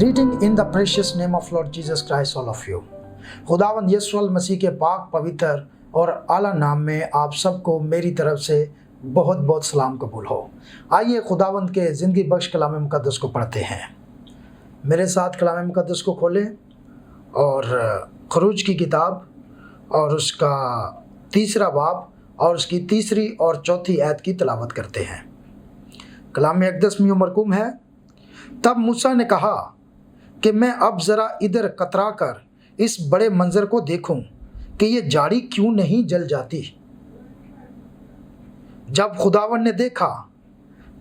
Greeting in the precious name of Lord Jesus Christ all of you. खुदावंद यीशु मसीह के पाक पवित्र और आला नाम में आप सबको मेरी तरफ से बहुत बहुत सलाम कबूल हो। आइए खुदावंद के ज़िंदगी बख्श कलाम मुक़द्दस को पढ़ते हैं। मेरे साथ कलाम मुक़द्दस को खोलें और खरूज की किताब और उसका 3रा बाब और उसकी 3री और 4थी आयत की तिलावत करते हैं। कलाम अक़दस में मरकूम है, तब मूसा ने कहा कि मैं अब ज़रा इधर कतरा कर इस बड़े मंज़र को देखूं कि ये जाड़ी क्यों नहीं जल जाती। जब खुदावन ने देखा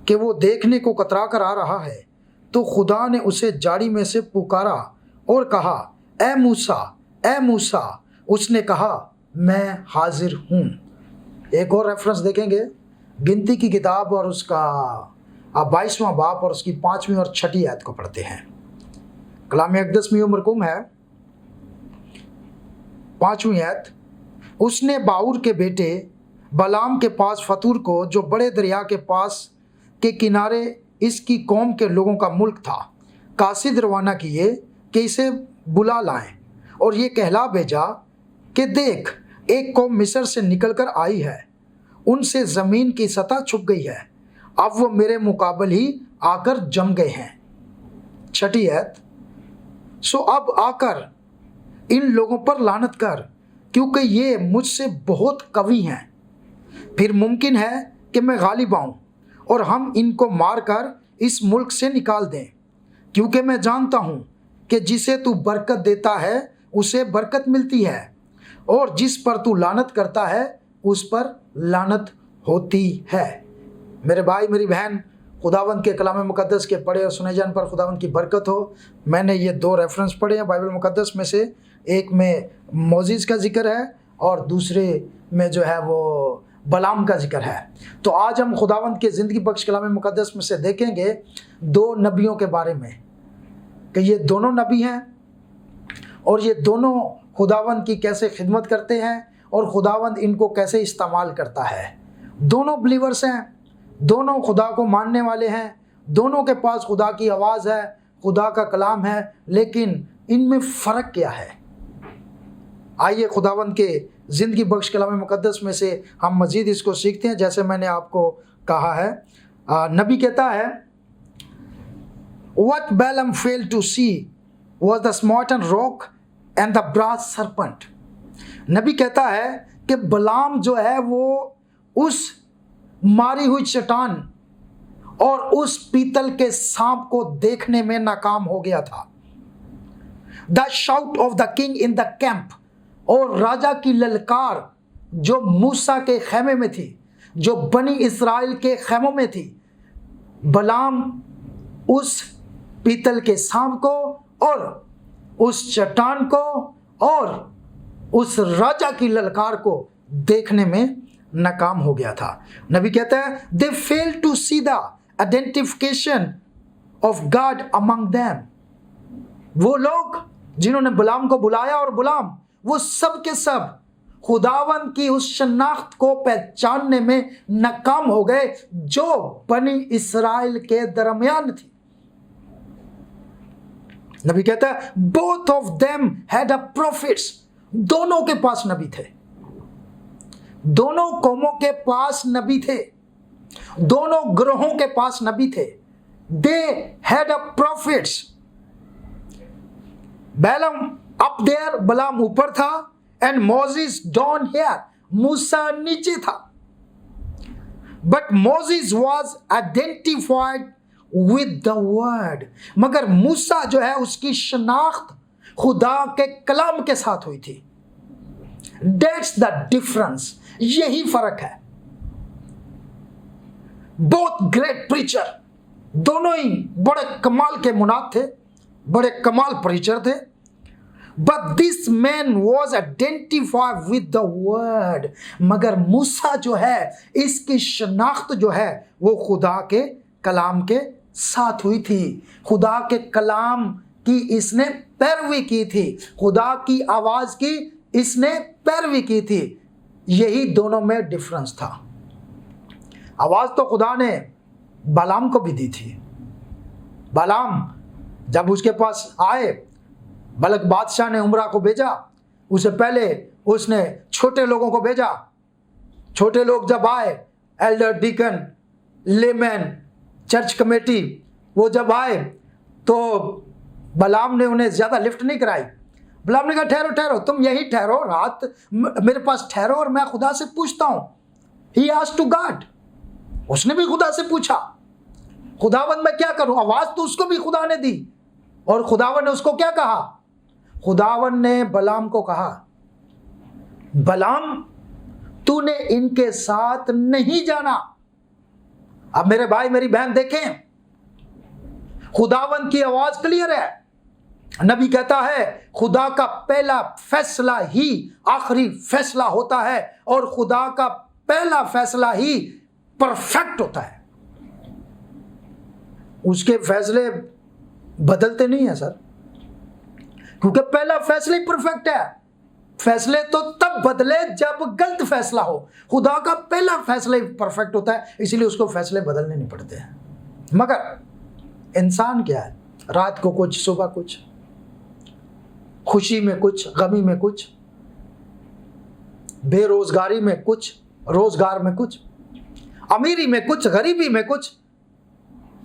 कि वो देखने को कतरा कर आ रहा है तो खुदा ने उसे जाड़ी में से पुकारा और कहा, ए मूसा, ए मूसा। उसने कहा, मैं हाजिर हूँ। एक और रेफरेंस देखेंगे, गिनती की किताब और उसका 22वां बाब और उसकी 5वीं और 6ठी आयत को पढ़ते हैं। कलाम अक़दस में मरकूम है 5वीं आयत, उसने बाऊर के बेटे बलाम के पास फतूर को, जो बड़े दरिया के पास के किनारे इसकी कौम के लोगों का मुल्क था, कासिद रवाना किए कि इसे बुला लाएं और ये कहला भेजा कि देख, एक कौम मिस्र से निकलकर आई है, उनसे ज़मीन की सतह छुप गई है, अब वो मेरे मुकाबले ही आकर जम गए हैं। 6ठी आयत, सो अब आकर इन लोगों पर लानत कर, क्योंकि ये मुझसे बहुत कवी हैं। फिर मुमकिन है कि मैं गालिब आऊँ और हम इनको मारकर इस मुल्क से निकाल दें, क्योंकि मैं जानता हूँ कि जिसे तू बरकत देता है उसे बरकत मिलती है, और जिस पर तू लानत करता है उस पर लानत होती है। मेरे भाई मेरी बहन, खुदावंद के कलाम मुक़द्दस के पढ़े और सुने जाने पर खुदावंद की बरकत हो। मैंने ये 2 रेफरेंस पढ़े हैं बाइबल मुक़द्दस में से, एक में मोज़ेस का जिक्र है और दूसरे में जो है वो बलाम का जिक्र है। तो आज हम खुदावंद के ज़िंदगी बख्श कलाम मुक़द्दस में से देखेंगे 2 नबियों के बारे में कि ये दोनों नबी हैं और ये दोनों खुदावंद की कैसे खिदमत करते हैं और खुदावंद इनको कैसे इस्तेमाल करता है। दोनों बिलीवर्स हैं, दोनों खुदा को मानने वाले हैं, दोनों के पास खुदा की आवाज़ है, खुदा का कलाम है, लेकिन इनमें फ़र्क क्या है। आइए खुदावंद के ज़िंदगी बख्श कलाम मुक़द्दस में से हम मज़ीद इसको सीखते हैं। जैसे मैंने आपको कहा है, नबी कहता है, What Balaam failed to see was the smoothन rock and the brass serpent। नबी कहता है कि बलाम जो है वो उस मारी हुई चट्टान और उस पीतल के सांप को देखने में नाकाम हो गया था। The shout of the king in the camp, और राजा की ललकार जो मूसा के खेमे में थी, जो बनी इस्राएल के खेमों में थी, बलाम उस पीतल के सांप को और उस चट्टान को और उस राजा की ललकार को देखने में नाकाम हो गया था। नबी कहता है, they fail to see the identification of God among them. वो लोग जिन्होंने बलाम को बुलाया और बलाम, वो सब के सब खुदावंद की उस शनाख्त को पहचानने में नाकाम हो गए जो बनी इस्राएल के दरमियान थी। नबी कहता है, both of them had a profits. दोनों के पास नबी थे, दोनों कौमों के पास नबी थे, दोनों ग्रहों के पास नबी थे। They had a prophets. Balaam up there, Balaam ऊपर था, एंड मोजेस डाउन हियर, मूसा नीचे था। But Moses was identified with the word, मगर मूसा जो है उसकी शनाख्त खुदा के कलाम के साथ हुई थी। दैट्स द डिफरेंस, यही फर्क है। बोथ ग्रेट प्रीचर, दोनों ही बड़े कमाल के मुनाद थे, बड़े कमाल प्रीचर थे। But this man was identified with the word, मगर मूसा जो है इसकी शनाख्त जो है वो खुदा के कलाम के साथ हुई थी। खुदा के कलाम की इसने पैरवी की थी, खुदा की आवाज की इसने पैरवी की थी। यही दोनों में डिफरेंस था। आवाज तो खुदा ने बालाम को भी दी थी। बालाम जब उसके पास आए, मलक बादशाह ने उमरा को भेजा, उससे पहले उसने छोटे लोगों को भेजा। छोटे लोग जब आए, elder, deacon, layman, church committee, वो जब आए तो बलाम ने उन्हें ज़्यादा लिफ्ट नहीं कराई। बलाम ने कहा ठहरो ठहरो, तुम यहीं ठहरो, रात मेरे पास ठहरो और मैं खुदा से पूछता हूँ। ही आस्क्ड टू गॉड, उसने भी खुदा से पूछा, खुदावंद मैं क्या करूं। आवाज तो उसको भी खुदा ने दी, और खुदावन ने उसको क्या कहा? खुदावन ने बलाम को कहा, बलाम तूने इनके साथ नहीं जाना। अब मेरे भाई मेरी बहन देखें, खुदावन की आवाज क्लियर है। नबी कहता है खुदा का पहला फैसला ही आखिरी फैसला होता है, और खुदा का पहला फैसला ही परफेक्ट होता है। उसके फैसले बदलते नहीं है सर, क्योंकि पहला फैसला ही परफेक्ट है। फैसले तो तब बदले जब गलत फैसला हो। खुदा का पहला फैसला ही परफेक्ट होता है, इसीलिए उसको फैसले बदलने नहीं पड़ते हैं। मगर इंसान क्या है, रात को कुछ, सुबह कुछ, खुशी में कुछ, गमी में कुछ, बेरोजगारी में कुछ, रोजगार में कुछ, अमीरी में कुछ, गरीबी में कुछ।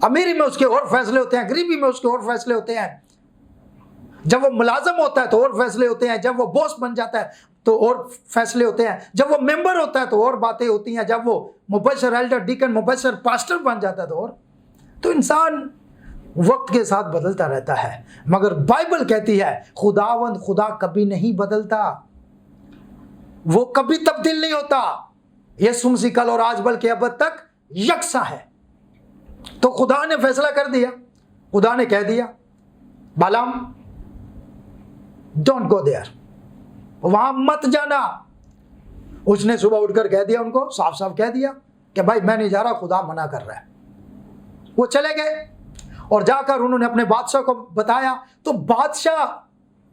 अमीरी में उसके और फैसले होते हैं, गरीबी में उसके और फैसले होते हैं। जब वो मुलाजम होता है तो और फैसले होते हैं, जब वो बॉस बन जाता है तो और फैसले होते हैं, जब वो मेंबर होता है तो और बातें होती हैं, जब वो मुबशर, एल्डर, डीकन, मुबशर, पास्टर बन जाता है तो और। तो इंसान वक्त के साथ बदलता रहता है, मगर बाइबल कहती है खुदावंद खुदा कभी नहीं बदलता, वो कभी तब्दील नहीं होता। यीशु मसीह कल और आज बल्कि अब तक यकसा है। तो खुदा ने फैसला कर दिया, खुदा ने कह दिया बालाम डोंट गो देयर, वहां मत जाना। उसने सुबह उठकर कह दिया, उनको साफ साफ कह दिया कि भाई मैं नहीं जा रहा, खुदा मना कर रहा है। वो चले गए और जाकर उन्होंने अपने बादशाह को बताया। तो बादशाह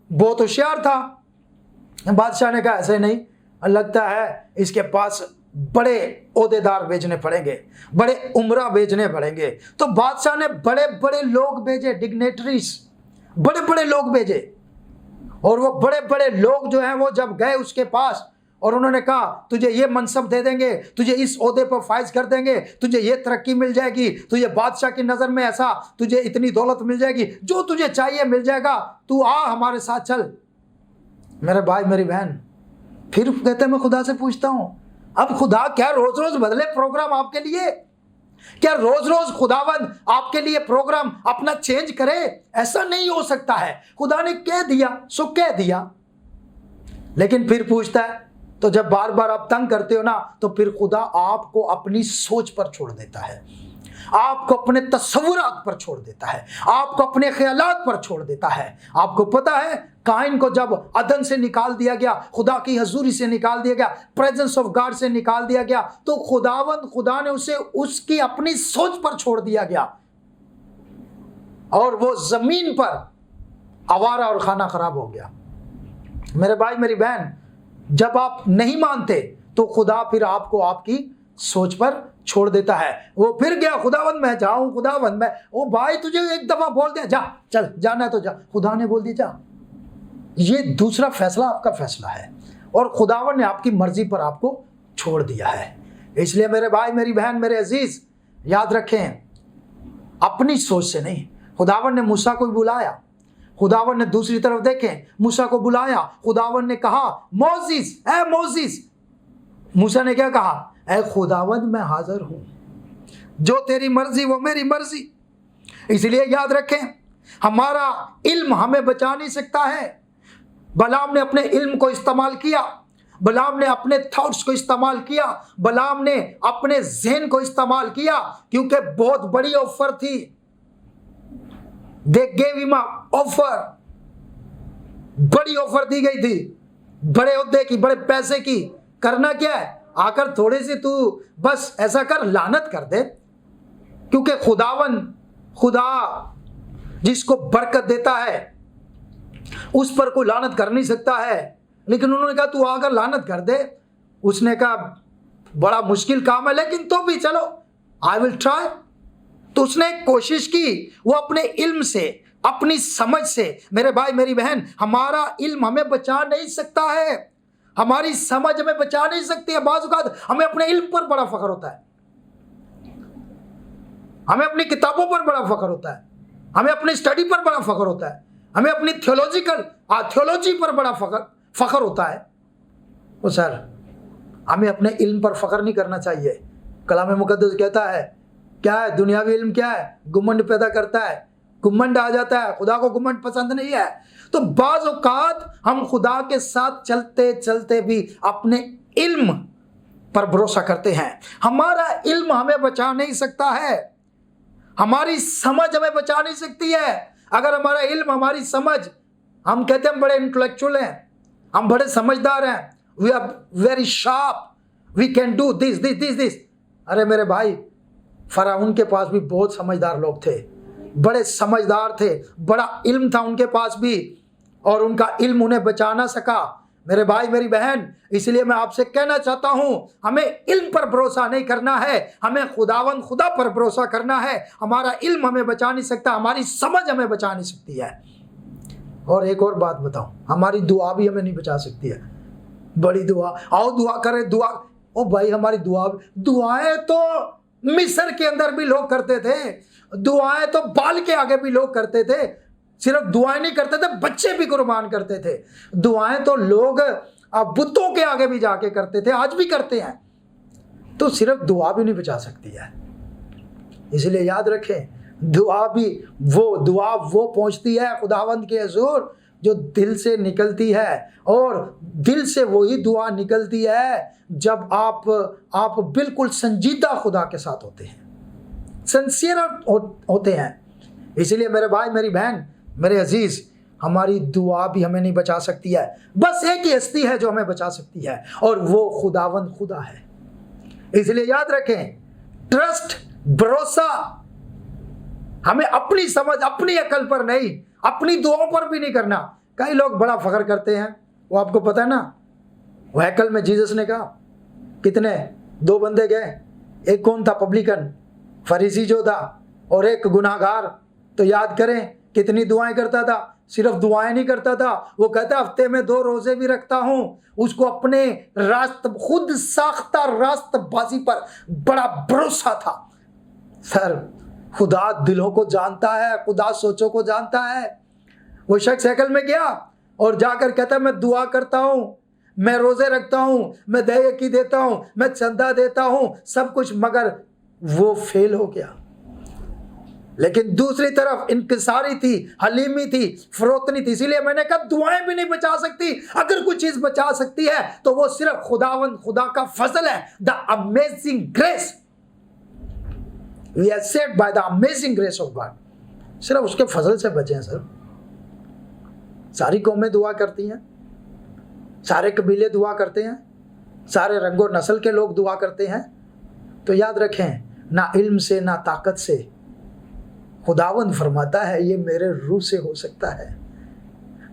बहुत होशियार था। बादशाह ने कहा ऐसे नहीं, लगता है इसके पास बड़े ओहदेदार भेजने पड़ेंगे, बड़े उमरा भेजने पड़ेंगे। तो बादशाह ने बड़े बड़े लोग भेजे, डिग्नेटरीज, बड़े बड़े लोग भेजे। और वो बड़े बड़े लोग जो हैं वो जब गए उसके पास और उन्होंने कहा तुझे ये मनसब दे देंगे, तुझे इस ओहदे पर फाइज कर देंगे, तुझे ये तरक्की मिल जाएगी, तुझे बादशाह की नज़र में ऐसा, तुझे इतनी दौलत मिल जाएगी, जो तुझे चाहिए मिल जाएगा, तू आ हमारे साथ चल। मेरे भाई मेरी बहन, फिर कहते मैं खुदा से पूछता हूं, अब खुदा क्या रोज रोज बदले प्रोग्राम आपके लिए? क्या रोज रोज खुदावंद आपके लिए प्रोग्राम अपना चेंज करे? ऐसा नहीं हो सकता है। खुदा ने कह दिया सो कह दिया। लेकिन फिर पूछता है, तो जब बार बार आप तंग करते हो ना, तो फिर खुदा आपको अपनी सोच पर छोड़ देता है, आपको अपने तस्वुरात पर छोड़ देता है, आपको अपने ख्यालात पर छोड़ देता है। आपको पता है काइन को जब अदन से निकाल दिया गया, खुदा की हजूरी से निकाल दिया गया, प्रेजेंस ऑफ गॉड से निकाल दिया गया, तो खुदा ने उसे उसकी अपनी सोच पर छोड़ दिया गया और वो जमीन पर आवारा और खाना खराब हो गया। मेरे भाई मेरी बहन, जब आप नहीं मानते तो खुदा फिर आपको आपकी सोच पर छोड़ देता है। वो फिर गया, खुदावंद मैं जाऊं, खुदावंद मैं, ओ भाई तुझे एक दफा बोल दिया जा, चल जाना है तो जा, खुदा ने बोल दिया जा। ये दूसरा फैसला आपका फैसला है और खुदावन ने आपकी मर्जी पर आपको छोड़ दिया है। इसलिए मेरे भाई मेरी बहन मेरे अजीज, याद रखें, अपनी सोच से नहीं। खुदावन ने मूसा को बुलाया, खुदावन ने दूसरी तरफ देखें, मूसा को बुलाया, खुदावन ने कहा मोजिस, ए मोजिस। मूसा ने क्या कहा? ए खुदावन मैं हाजिर हूं, जो तेरी मर्जी वो मेरी मर्जी। इसलिए याद रखें, हमारा इल्म हमें बचा नहीं सकता है। बलाम ने अपने इल्म को इस्तेमाल किया, बलाम ने अपने थॉट्स को इस्तेमाल किया, बलाम ने अपने ज़हन को इस्तेमाल किया, क्योंकि बहुत बड़ी ऑफर थी। दे गेव हिम ऑफर, बड़ी ऑफर दी गई थी, बड़े ओहदे की, बड़े पैसे की। करना क्या है? आकर थोड़े से तू बस ऐसा कर, लानत कर दे, क्योंकि खुदा जिसको बरकत देता है उस पर कोई लानत कर नहीं सकता है। लेकिन उन्होंने कहा तू आकर लानत कर दे। उसने कहा बड़ा मुश्किल काम है, लेकिन तो भी चलो, आई विल ट्राई। तो उसने कोशिश की, वो अपने इल्म से अपनी समझ से। मेरे भाई मेरी बहन, हमारा इल्म हमें बचा नहीं सकता है, हमारी समझ हमें बचा नहीं सकती है। बाज़ औक़ात हमें अपने इल्म पर बड़ा फख्र होता है, हमें अपनी किताबों पर बड़ा फख्र होता है, हमें अपनी स्टडी पर बड़ा फख्र होता है, हमें अपनी थियोलॉजी पर बड़ा फख्र होता है। वो सर, हमें अपने इल्म पर फख्र नहीं करना चाहिए। कलाम मुक़द्दस कहता है, क्या है दुनियावी इल्म, क्या है? गुम्मंड पैदा करता है, गुम्मंड आ जाता है। खुदा को गुम्मंड पसंद नहीं है। तो बाज़ औक़ात हम खुदा के साथ चलते चलते भी अपने इल्म पर भरोसा करते हैं। हमारा इल्म हमें बचा नहीं सकता है, हमारी समझ हमें बचा नहीं सकती है। अगर हमारा इल्म, हमारी समझ, हम कहते हैं हम बड़े इंटेलेक्चुअल हैं, हम बड़े समझदार हैं, we are very sharp, we can do this this this this. अरे मेरे भाई, फ़िरौन के पास भी बहुत समझदार लोग थे, बड़े समझदार थे, बड़ा इल्म था उनके पास भी, और उनका इल्म उन्हें बचा ना सका। मेरे भाई मेरी बहन, इसलिए मैं आपसे कहना चाहता हूं, हमें इल्म पर भरोसा नहीं करना है, हमें खुदा पर भरोसा करना है। हमारा इल्म हमें बचा नहीं सकता, हमारी समझ हमें बचा नहीं सकती है। और एक और बात बताऊं, हमारी दुआ भी हमें नहीं बचा सकती है। बड़ी दुआ, आओ दुआ करें, दुआ। ओ भाई, हमारी दुआएं तो मिस्र के अंदर भी लोग करते थे, दुआएं तो बाल के आगे भी लोग करते थे। सिर्फ दुआएं नहीं करते थे, बच्चे भी कुर्बान करते थे। दुआएं तो लोग बुतों के आगे भी जाके करते थे, आज भी करते हैं। तो सिर्फ दुआ भी नहीं बचा सकती है। इसलिए याद रखें, दुआ वो पहुंचती है खुदावंद के हुजूर जो दिल से निकलती है, और दिल से वही दुआ निकलती है जब आप बिल्कुल संजीदा खुदा के साथ होते हैं, सिंसियर होते हैं। इसलिए मेरे भाई मेरी बहन, मेरे अजीज, हमारी दुआ भी हमें नहीं बचा सकती है। बस एक ही हस्ती है जो हमें बचा सकती है, और वो खुदावंद खुदा है। इसलिए याद रखें, ट्रस्ट, भरोसा हमें अपनी समझ, अपनी अकल पर नहीं, अपनी दुआओं पर भी नहीं करना। कई लोग बड़ा फख्र करते हैं, वो आपको पता है ना, वहकल में जीसस ने कहा, कितने 2 बंदे गए, एक कौन था? पब्लिकन, फरीसी जो था, और एक गुनाहगार। तो याद करें कितनी दुआएं करता था। सिर्फ दुआएं नहीं करता था, वो कहता हफ्ते में 2 रोजे भी रखता हूं। उसको अपने खुद साख्ता रास्तबाजी पर बड़ा भरोसा था। सर, खुदा दिलों को जानता है, खुदा सोचों को जानता है। वो शख्स हैकल में गया और जाकर कहता, मैं दुआ करता हूं, मैं रोजे रखता हूं, मैं दहेकी देता हूं, मैं चंदा देता हूं, सब कुछ, मगर वो फेल हो गया। लेकिन दूसरी तरफ इनकिसारी थी, हलीमी थी, फरोतनी थी। इसीलिए मैंने कहा दुआएं भी नहीं बचा सकती। अगर कुछ चीज बचा सकती है तो वो सिर्फ खुदा का फजल है, the amazing grace. We are saved by the amazing grace of God. सिर्फ उसके फजल से बचे हैं सर। सारी कौमें दुआ करती हैं, सारे कबीले दुआ करते हैं, सारे रंगो नस्ल के लोग दुआ करते हैं। तो याद रखें, ना इल्म से ना ताकत से, खुदावंद फरमाता है ये मेरे रूह से हो सकता है,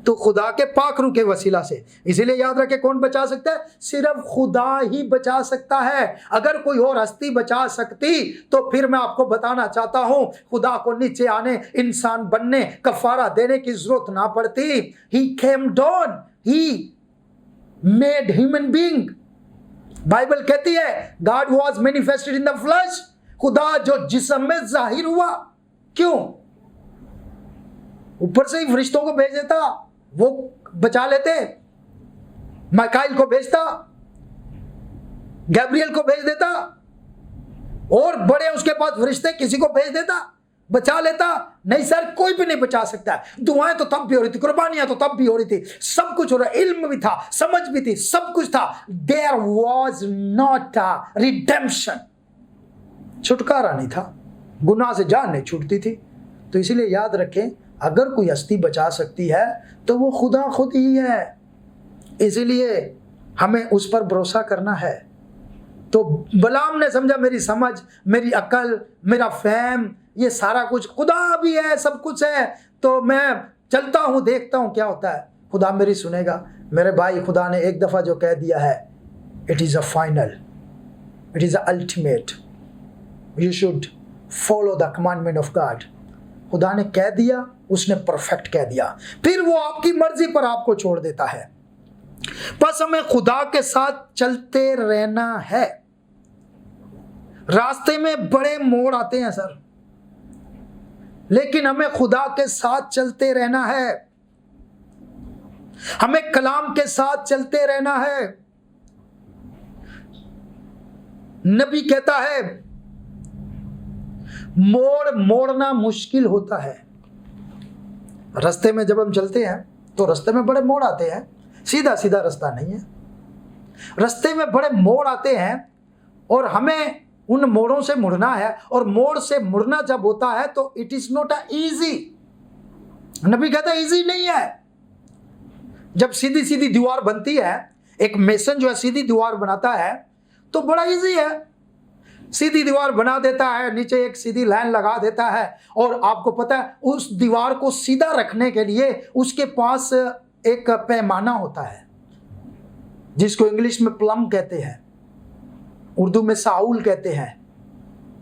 तो खुदा के पाक रूह के वसीला से। इसीलिए याद रखें, कौन बचा सकता है? सिर्फ खुदा ही बचा सकता है। अगर कोई और हस्ती बचा सकती तो फिर मैं आपको बताना चाहता हूं, खुदा को नीचे आने, इंसान बनने, कफारा देने की जरूरत ना पड़ती। He came down, he made human being. Bible कहती है God was manifested in the flesh. खुदा जो जिस्म में जाहिर हुआ। क्यों? ऊपर से ही फरिश्तों को भेज देता, वो बचा लेते। माइकाइल को भेजता, गैब्रियल को भेज देता, और बड़े उसके पास फरिश्ते किसी को भेज देता, बचा लेता। नहीं सर, कोई भी नहीं बचा सकता। दुआएं तो तब भी हो रही थी, कुर्बानियां तो तब भी हो रही थी, सब कुछ हो रहा, इल्म भी था, समझ भी थी, सब कुछ था। There was not a redemption, छुटकारा नहीं था, गुनाह से जान नहीं छूटती थी। तो इसीलिए याद रखें, अगर कोई हस्ती बचा सकती है तो वो खुदा खुद ही है। इसीलिए हमें उस पर भरोसा करना है। तो बलाम ने समझा मेरी समझ, मेरी अकल, मेरा फहम, ये सारा कुछ खुदा भी है, सब कुछ है, तो मैं चलता हूँ, देखता हूँ क्या होता है, खुदा मेरी सुनेगा। मेरे भाई, खुदा ने एक दफ़ा जो कह दिया है, it is a final, it is a ultimate, you should follow the commandment of God. खुदा ने कह दिया उसने परफेक्ट कह दिया। फिर वो आपकी मर्जी पर आपको छोड़ देता है। बस हमें खुदा के साथ चलते रहना है। रास्ते में बड़े मोड़ आते हैं सर, लेकिन हमें खुदा के साथ चलते रहना है। हमें कलाम के साथ चलते रहना है। नबी कहता है मोड़ मोड़ना मुश्किल होता है। रास्ते में जब हम चलते हैं तो रास्ते में बड़े मोड़ आते हैं, सीधा सीधा रास्ता नहीं है। रास्ते में बड़े मोड़ आते हैं और हमें उन मोड़ों से मुड़ना है। और मोड़ से मुड़ना जब होता है तो इट इज नॉट इजी। नबी कहता है इजी नहीं है। जब सीधी सीधी दीवार बनती है, एक मेसन जो है सीधी दीवार बनाता है तो बड़ा इजी है। सीधी दीवार बना देता है, नीचे एक सीधी लाइन लगा देता है, और आपको पता है उस दीवार को सीधा रखने के लिए उसके पास एक पैमाना होता है जिसको इंग्लिश में प्लम कहते हैं, उर्दू में साउल कहते हैं,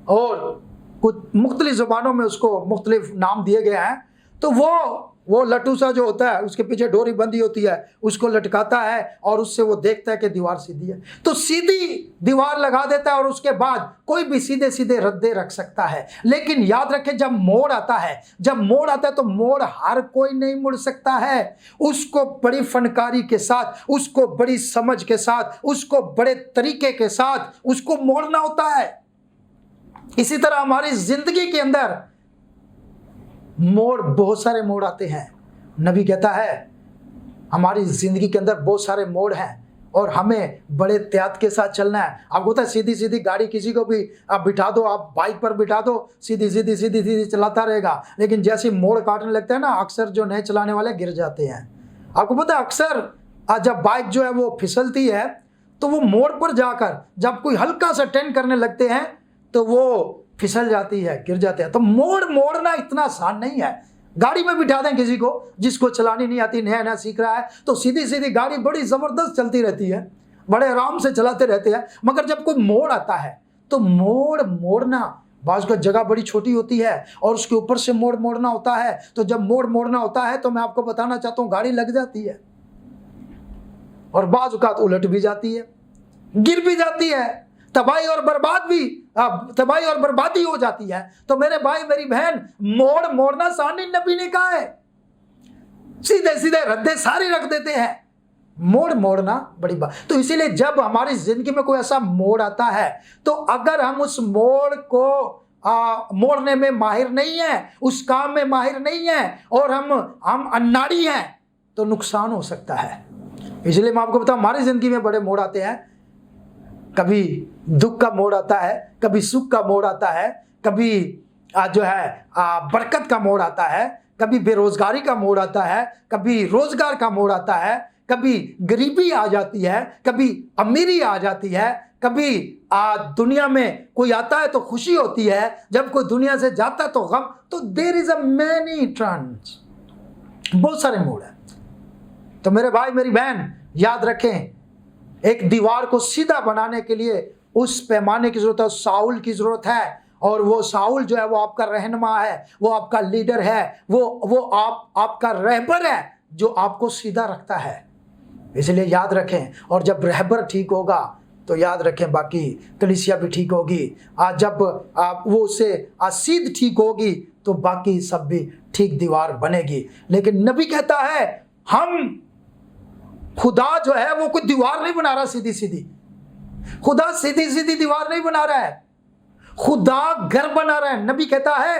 और कुछ मुख्तलिफ ज़बानों में उसको मुख्तलिफ नाम दिए गए हैं। तो वो लट्टू सा जो होता है उसके पीछे डोरी बंधी होती है, उसको लटकाता है और उससे वो देखता है कि दीवार सीधी है, तो सीधी दीवार लगा देता है और उसके बाद कोई भी सीधे सीधे रद्दे रख सकता है। लेकिन याद रखें जब मोड़ आता है तो मोड़ हर कोई नहीं मुड़ सकता है। उसको बड़ी फनकारी के साथ, उसको बड़ी समझ के साथ, उसको बड़े तरीके के साथ उसको मोड़ना होता है। इसी तरह हमारी जिंदगी के अंदर मोड़, बहुत सारे मोड़ आते हैं। नबी कहता है हमारी जिंदगी के अंदर बहुत सारे मोड़ हैं और हमें बड़े एहतियात के साथ चलना है। आपको पता है सीधी सीधी गाड़ी किसी को भी आप बिठा दो, आप बाइक पर बिठा दो, सीधी सीधी सीधी सीधी चलाता रहेगा, लेकिन जैसे मोड़ काटने लगता है ना, अक्सर जो नए चलाने वाले गिर जाते हैं। आपको पता है अक्सर जब बाइक जो है वो फिसलती है तो वो मोड़ पर जाकर जब कोई हल्का सा टर्न करने लगते हैं तो वो फिसल जाती है, गिर जाते हैं। तो मोड़ मोड़ना इतना आसान नहीं है। गाड़ी में बिठा दें किसी को जिसको चलानी नहीं आती, नया नया सीख रहा है, तो सीधी सीधी गाड़ी बड़ी ज़बरदस्त चलती रहती है, बड़े आराम से चलाते रहते हैं। मगर जब कोई मोड़ आता है तो मोड़ मोड़ना, बाज़ का जगह बड़ी छोटी होती है और उसके ऊपर से मोड़ मोड़ना होता है। तो जब मोड़ मोड़ना होता है तो मैं आपको बताना चाहता हूँ गाड़ी लग जाती है और बाज़ औक़ात उलट भी जाती है, गिर भी जाती है, तबाही और बर्बादी हो जाती है। तो मेरे भाई मेरी बहन, मोड़ मोड़ना सानी नबी ने कहा है, सीधे सीधे रद्दे सारी रख देते हैं। मोड़ मोड़ना बड़ी बात। तो इसीलिए जब हमारी जिंदगी में कोई ऐसा मोड़ आता है तो अगर हम उस मोड़ को मोड़ने में माहिर नहीं है, उस काम में माहिर नहीं है और हम अनाड़ी हैं तो नुकसान हो सकता है। इसलिए मैं आपको बताऊं हमारी जिंदगी में बड़े मोड़ आते हैं। कभी दुख का मोड़ आता है, कभी सुख का मोड़ आता है, कभी जो है बरकत का मोड़ आता है, कभी बेरोजगारी का मोड़ आता है, कभी रोजगार का मोड़ आता है, कभी गरीबी आ जाती है, कभी अमीरी आ जाती है, कभी दुनिया में कोई आता है तो खुशी होती है, जब कोई दुनिया से जाता है तो गम। तो there is a many turns, बहुत सारे मोड़ हैं। तो मेरे भाई मेरी बहन याद रखें, एक दीवार को सीधा बनाने के लिए उस पैमाने की जरूरत है, उस साउल की जरूरत है। और वो साउल जो है वो आपका रहनुमा है, वो आपका लीडर है, वो आपका रहबर है जो आपको सीधा रखता है। इसलिए याद रखें, और जब रहबर ठीक होगा तो याद रखें बाकी कलीसिया भी ठीक होगी। जब वो उससे सीध ठीक होगी तो बाकी सब भी ठीक दीवार बनेगी। लेकिन नबी कहता है हम खुदा जो है वो कोई दीवार नहीं बना रहा सीधी सीधी, खुदा सीधी सीधी दीवार नहीं बना रहा है, खुदा घर बना रहा है। नबी कहता है,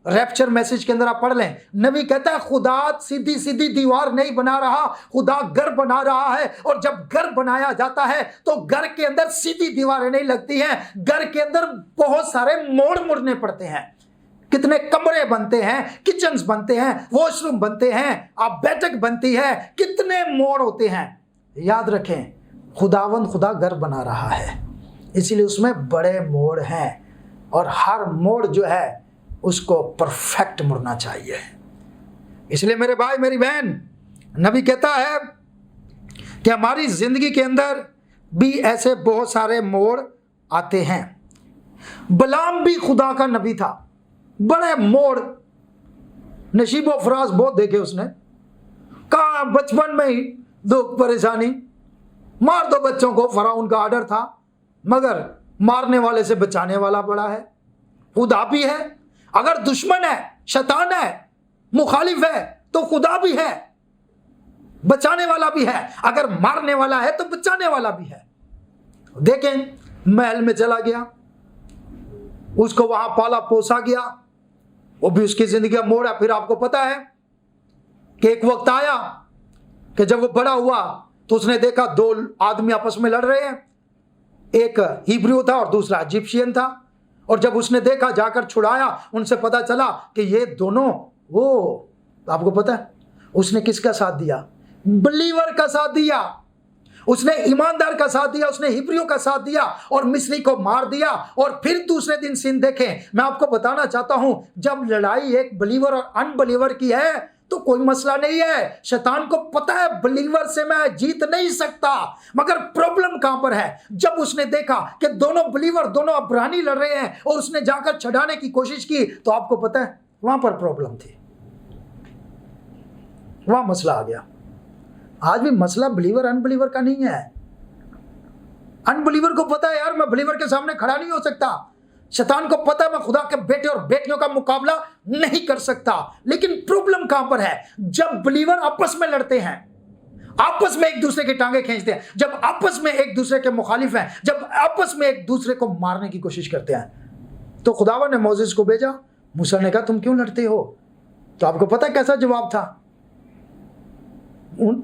रैप्चर मैसेज के अंदर आप पढ़ लें, नबी कहता है खुदा सीधी सीधी दीवार नहीं बना रहा, खुदा घर बना रहा है। और जब घर बनाया जाता है तो घर के अंदर सीधी दीवारें नहीं लगती हैं, घर के अंदर बहुत सारे मोड़ मुड़ने पड़ते हैं। कितने कमरे बनते हैं, किचन्स बनते हैं, वॉशरूम बनते हैं, बैठक बनती है, कितने मोड़ होते हैं। याद रखें खुदा घर बना रहा है, इसीलिए उसमें बड़े मोड़ हैं और हर मोड़ जो है उसको परफेक्ट मुड़ना चाहिए। इसलिए मेरे भाई मेरी बहन, नबी कहता है कि हमारी जिंदगी के अंदर भी ऐसे बहुत सारे मोड़ आते हैं। बलाम भी खुदा का नबी था, बड़े मोड़ नशीबो फराज बहुत देखे उसने, कहा बचपन में ही दुख परेशानी, मार दो बच्चों को, फराउन का आर्डर था, मगर मारने वाले से बचाने वाला बड़ा है, खुदा भी है। अगर दुश्मन है, शैतान है, मुखालिफ है, तो खुदा भी है, बचाने वाला भी है। अगर मारने वाला है तो बचाने वाला भी है। देखें, महल में चला गया, उसको वहां पाला पोसा गया, वो भी उसकी जिंदगी का मोड़ है। फिर आपको पता है कि एक वक्त आया कि जब वो बड़ा हुआ तो उसने देखा दो आदमी आपस में लड़ रहे हैं, एक हिब्रू था और दूसरा इजिप्शियन था। और जब उसने देखा, जाकर छुड़ाया, उनसे पता चला कि ये दोनों, वो आपको पता है उसने किसका साथ दिया? बिलीवर का साथ दिया, उसने ईमानदार का साथ दिया, उसने हिब्रियों का साथ दिया और मिस्री को मार दिया। और फिर दूसरे दिन सीन देखें। मैं आपको बताना चाहता हूं, जब लड़ाई एक बिलीवर और अनबिलीवर की है तो कोई मसला नहीं है। शैतान को पता है बिलीवर से मैं जीत नहीं सकता, मगर प्रॉब्लम कहां पर है? जब उसने देखा कि दोनों बिलीवर, दोनों अब्रानी लड़ रहे हैं और उसने जाकर छड़ाने की कोशिश की, तो आपको पता है वहां पर प्रॉब्लम थी, वहां मसला आ गया। आज भी मसला बिलीवर अनबिलीवर का नहीं है। अनबिलीवर को पता है यार, मैं बिलीवर के सामने खड़ा नहीं हो सकता। शैतान को पता है मैं खुदा के बेटे और बेटियों का मुकाबला नहीं कर सकता। लेकिन प्रॉब्लम कहां पर है? जब बिलीवर आपस में लड़ते हैं, आपस में एक दूसरे की टांगे खींचते हैं, जब आपस में एक दूसरे के मुखालिफ हैं, जब आपस में एक दूसरे को मारने की कोशिश करते हैं। तो खुदावा ने मोसेस को भेजा। मूसा ने कहा तुम क्यों लड़ते हो? तो आपको पता है कैसा जवाब था?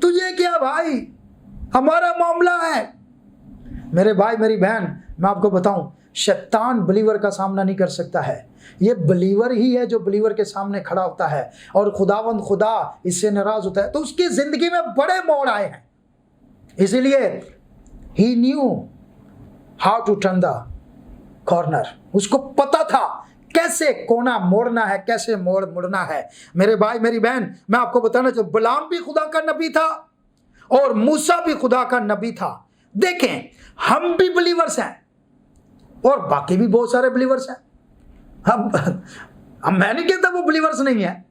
तुझे क्या भाई, हमारा मामला है। मेरे भाई मेरी बहन, मैं आपको बताऊं, शैतान बिलीवर का सामना नहीं कर सकता है। ये बिलीवर ही है जो बिलीवर के सामने खड़ा होता है और खुदावंद खुदा इससे नाराज होता है। तो उसकी जिंदगी में बड़े मोड़ आए हैं, इसीलिए he knew how to turn the corner. उसको पता था कैसे कोना मोड़ना है, कैसे मोड़ मुड़ना है। मेरे भाई मेरी बहन, मैं आपको बताना चाहूं, बिलाम भी खुदा का नबी था और मूसा भी खुदा का नबी था। देखें, हम भी बिलीवर्स हैं और बाकी भी बहुत सारे बिलीवर्स हैं। हम मैं नहीं कहता वो बिलीवर्स नहीं है,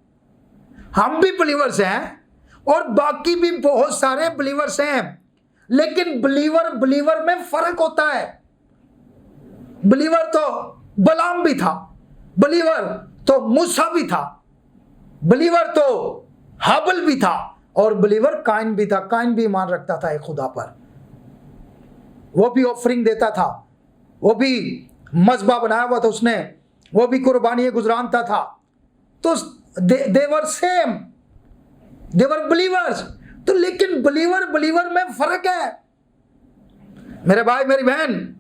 हम भी बिलीवर्स हैं और बाकी भी बहुत सारे बिलीवर्स हैं। लेकिन बिलीवर में फर्क होता है। बिलीवर तो बिलाम भी था, बिलीवर तो मूसा भी था, बिलीवर तो हाबिल भी था और बिलीवर काइन भी था। काइन भी ईमान रखता था एक खुदा पर, वो भी ऑफरिंग देता था, वो भी मजबा बनाया हुआ था उसने, वो भी कुर्बानी गुजरानता था। तो देवर सेम, देवर बिलीवर्स। तो लेकिन बिलीवर में फर्क है मेरे भाई मेरी बहन,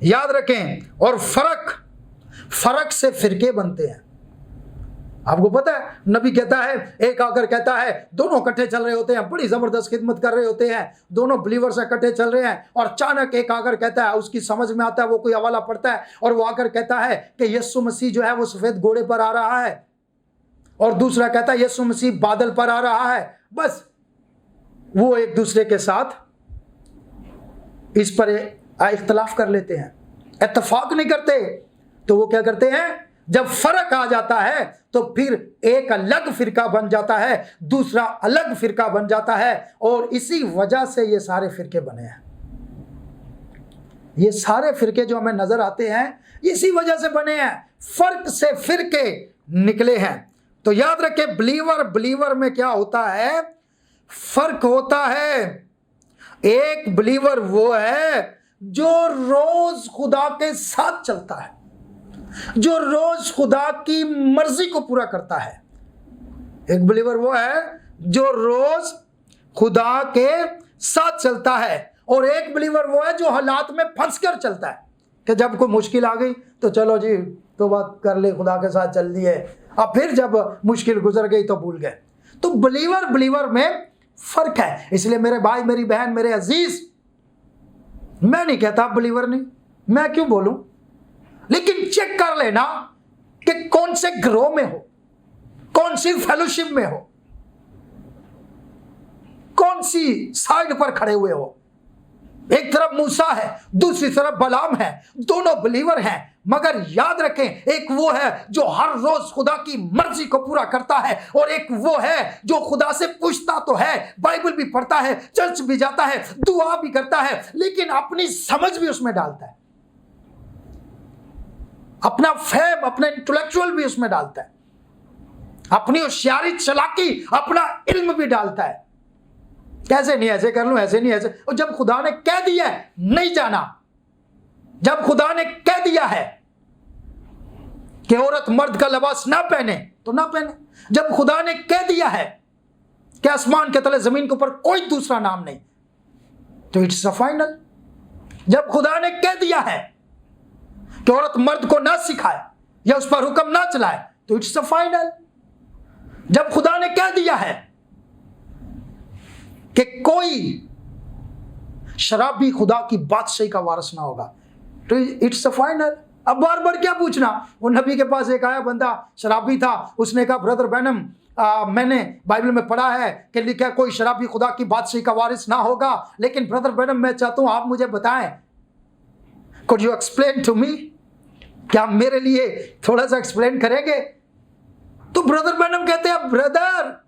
याद रखें। और फर्क से फिरके बनते हैं। आपको पता है, नबी कहता है, एक आकर कहता है, दोनों इकट्ठे चल रहे होते हैं, बड़ी जबरदस्त खिदमत कर रहे होते हैं, दोनों बिलीवर्स इकट्ठे चल रहे हैं और अचानक एक आकर कहता है, उसकी समझ में आता है, वो कोई हवाला पढ़ता है और वो आकर कहता है कि यीशु मसीह जो है वो सफेद घोड़े पर आ रहा है, और दूसरा कहता है यीशु मसीह बादल पर आ रहा है। बस वो एक दूसरे के साथ इस पर इख्तलाफ कर लेते हैं, इत्तेफाक नहीं करते। तो वो क्या करते हैं, जब फर्क आ जाता है तो फिर एक अलग फिरका बन जाता है, दूसरा अलग फिरका बन जाता है। और इसी वजह से ये सारे फिरके बने हैं। ये सारे फिरके जो हमें नजर आते हैं इसी वजह से बने हैं, फर्क से फिरके निकले हैं। तो याद रखें, बिलीवर में क्या होता है, फर्क होता है। एक बिलीवर वो है जो रोज खुदा के साथ चलता है, जो रोज खुदा की मर्जी को पूरा करता है। एक बिलीवर वो है जो रोज खुदा के साथ चलता है, और एक बिलीवर वो है जो हालात में फंसकर चलता है कि जब कोई मुश्किल आ गई तो चलो जी तो बात कर ले, खुदा के साथ चल दिए, अब फिर जब मुश्किल गुजर गई तो भूल गए। तो बिलीवर में फर्क है। इसलिए मेरे भाई मेरी बहन मेरे अजीज, मैं नहीं कहता बिलीवर नहीं, मैं क्यों बोलूं, लेकिन चेक कर लेना कि कौन से ग्रोह में हो, कौन सी फेलोशिप में हो, कौन सी साइड पर खड़े हुए हो। एक तरफ मूसा है, दूसरी तरफ बिलाम है, दोनों बिलीवर हैं, मगर याद रखें, एक वो है जो हर रोज खुदा की मर्जी को पूरा करता है, और एक वो है जो खुदा से पूछता तो है, बाइबल भी पढ़ता है, चर्च भी जाता है, दुआ भी करता है, लेकिन अपनी समझ भी उसमें डालता है, अपना फैम, अपना इंटेलेक्चुअल भी उसमें डालता है, अपनी होशियारी चालाकी, अपना इल्म भी डालता है। कैसे नहीं ऐसे कर लूं, ऐसे नहीं ऐसे। और जब खुदा ने कह दिया है नहीं जाना, जब खुदा ने कह दिया है कि औरत मर्द का लिबास ना पहने तो ना पहने, जब खुदा ने कह दिया है कि आसमान के तले जमीन के ऊपर कोई दूसरा नाम नहीं, तो इट्स अ फाइनल। जब खुदा ने कह दिया है कि औरत मर्द को ना सिखाए या उस पर हुक्म ना चलाए, तो इट्स अ फाइनल। जब खुदा ने कह दिया है कि कोई शराबी खुदा की बादशाही का वारिस ना होगा, तो इट्स अ फाइनल। अब बार बार क्या पूछना। वो नबी के पास एक आया बंदा शराबी था, उसने कहा ब्रदर बैनम, मैंने बाइबल में पढ़ा है कि लिखा है कोई शराबी खुदा की बादशाही का वारिस ना होगा, लेकिन ब्रदर बैनम मैं चाहता हूं आप मुझे बताएं, could you explain to me, क्या आप मेरे लिए थोड़ा सा एक्सप्लेन करेंगे? तो ब्रदर बैनम कहते हैं ब्रदर,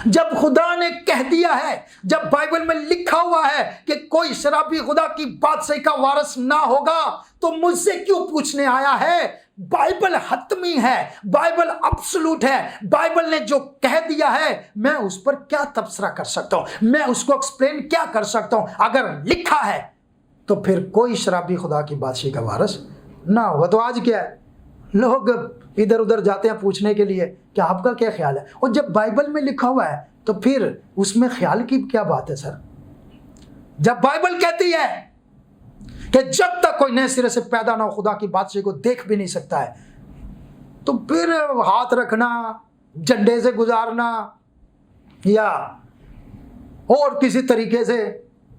जब खुदा ने कह दिया है, जब बाइबल में लिखा हुआ है कि कोई शराबी खुदा की बादशाही का वारिस ना होगा, तो मुझसे क्यों पूछने आया है? बाइबल हतमी है, बाइबल अब्सोल्यूट है, बाइबल ने जो कह दिया है मैं उस पर क्या तबसरा कर सकता हूं, मैं उसको एक्सप्लेन क्या कर सकता हूं? अगर लिखा है तो फिर कोई शराबी खुदा की बादशाही का वारिस ना होगा। तो आज क्या है, लोग इधर उधर जाते हैं पूछने के लिए कि आपका क्या ख्याल है, और जब बाइबल में लिखा हुआ है तो फिर उसमें ख्याल की क्या बात है सर? जब बाइबल कहती है कि जब तक कोई नए सिरे से पैदा ना हो खुदा की बादशाही को देख भी नहीं सकता है, तो फिर हाथ रखना, झंडे से गुजारना या और किसी तरीके से,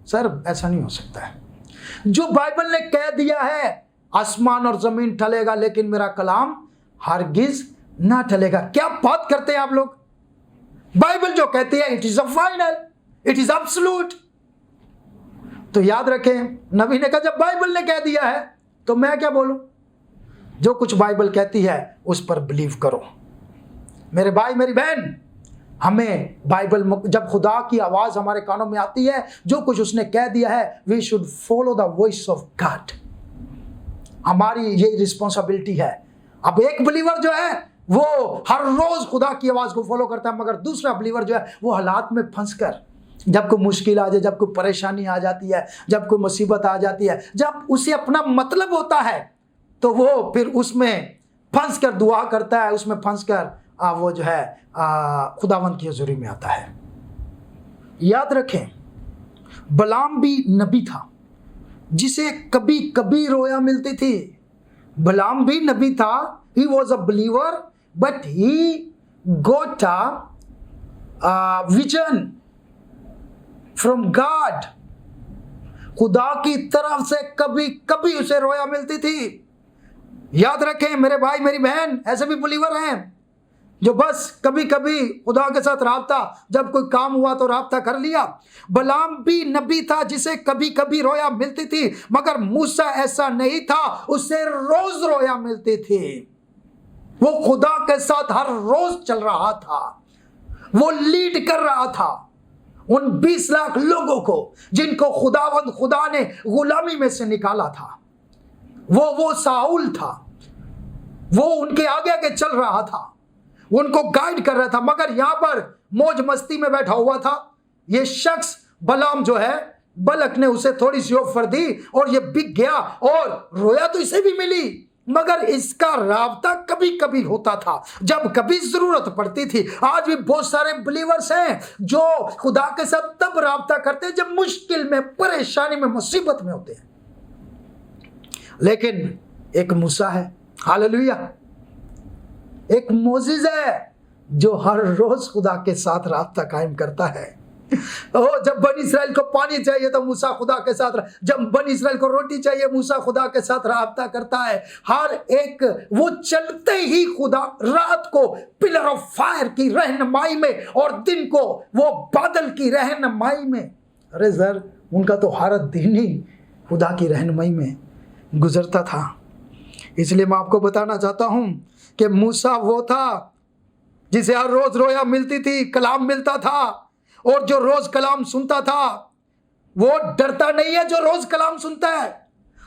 सर ऐसा नहीं हो सकता है। जो बाइबल ने कह दिया है आसमान और जमीन टलेगा लेकिन मेरा कलाम हरगिज ना टलेगा। क्या बात करते हैं आप लोग? बाइबल जो कहती है it is a final, it is absolute. तो याद रखें, नबी ने कहा जब बाइबल ने कह दिया है तो मैं क्या बोलूं? जो कुछ बाइबल कहती है उस पर बिलीव करो। मेरे भाई मेरी बहन, हमें बाइबल, जब खुदा की आवाज हमारे कानों में आती है, जो कुछ उसने कह दिया है, we should follow the voice of God. हमारी ये रिस्पॉन्सिबिलिटी है। अब एक बिलीवर जो है वो हर रोज खुदा की आवाज को फॉलो करता है, मगर दूसरा बिलीवर जो है वो हालात में फंसकर, जब कोई मुश्किल आ जाए, जब कोई परेशानी आ जाती है, जब कोई मुसीबत आ जाती है, जब उसे अपना मतलब होता है, तो वो फिर उसमें फंस कर दुआ करता है, उसमें फंस कर वो जो है खुदावंद की हजूरी में आता है। याद रखें, बलाम भी नबी था जिसे कभी कभी रोया मिलती थी। बलाम भी नबी था, he was a believer, but he got a vision from God। खुदा की तरफ से कभी कभी उसे रोया मिलती थी। याद रखें मेरे भाई मेरी बहन, ऐसे भी बिलीवर हैं जो बस कभी कभी खुदा के साथ राब्ता, जब कोई काम हुआ तो राब्ता कर लिया। बलाम भी नबी था जिसे कभी कभी रोया मिलती थी, मगर मूसा ऐसा नहीं था, उसे रोज रोया मिलती थी। वो खुदा के साथ हर रोज चल रहा था, वो लीड कर रहा था उन 20 लाख लोगों को जिनको खुदा ने गुलामी में से निकाला था। वो साउल था, वो उनके आगे आगे चल रहा था, उनको गाइड कर रहा था, मगर यहां पर मौज मस्ती में बैठा हुआ था ये शख्स बलाम जो है। बलक ने उसे थोड़ी सी ऑफर दी और ये बिक गया, और रोया तो इसे भी मिली, मगर इसका राब्ता कभी कभी होता था जब कभी जरूरत पड़ती थी। आज भी बहुत सारे बिलीवर्स हैं जो खुदा के साथ तब राब्ता करते हैं जब मुश्किल में, परेशानी में, मुसीबत में होते हैं। लेकिन एक मूसा है, हालेलुया, एक मोजिज है जो हर रोज खुदा के साथ राब्ता कायम करता है। जब बनी इस्राएल को पानी चाहिए तो मूसा खुदा के साथ, जब बनी इस्राएल को रोटी चाहिए मूसा खुदा के साथ राब्ता करता है। हर एक वो चलते ही खुदा रात को पिलर ऑफ फायर की रहनुमाई में और दिन को वो बादल की रहनुमाई में। अरे सर, उनका तो हर दिन ही खुदा की रहनुमाई में गुजरता था। इसलिए मैं आपको बताना चाहता हूं कि मूसा वो था जिसे हर रोज रोया मिलती थी, कलाम मिलता था, और जो रोज कलाम सुनता था वो डरता नहीं है जो रोज कलाम सुनता है।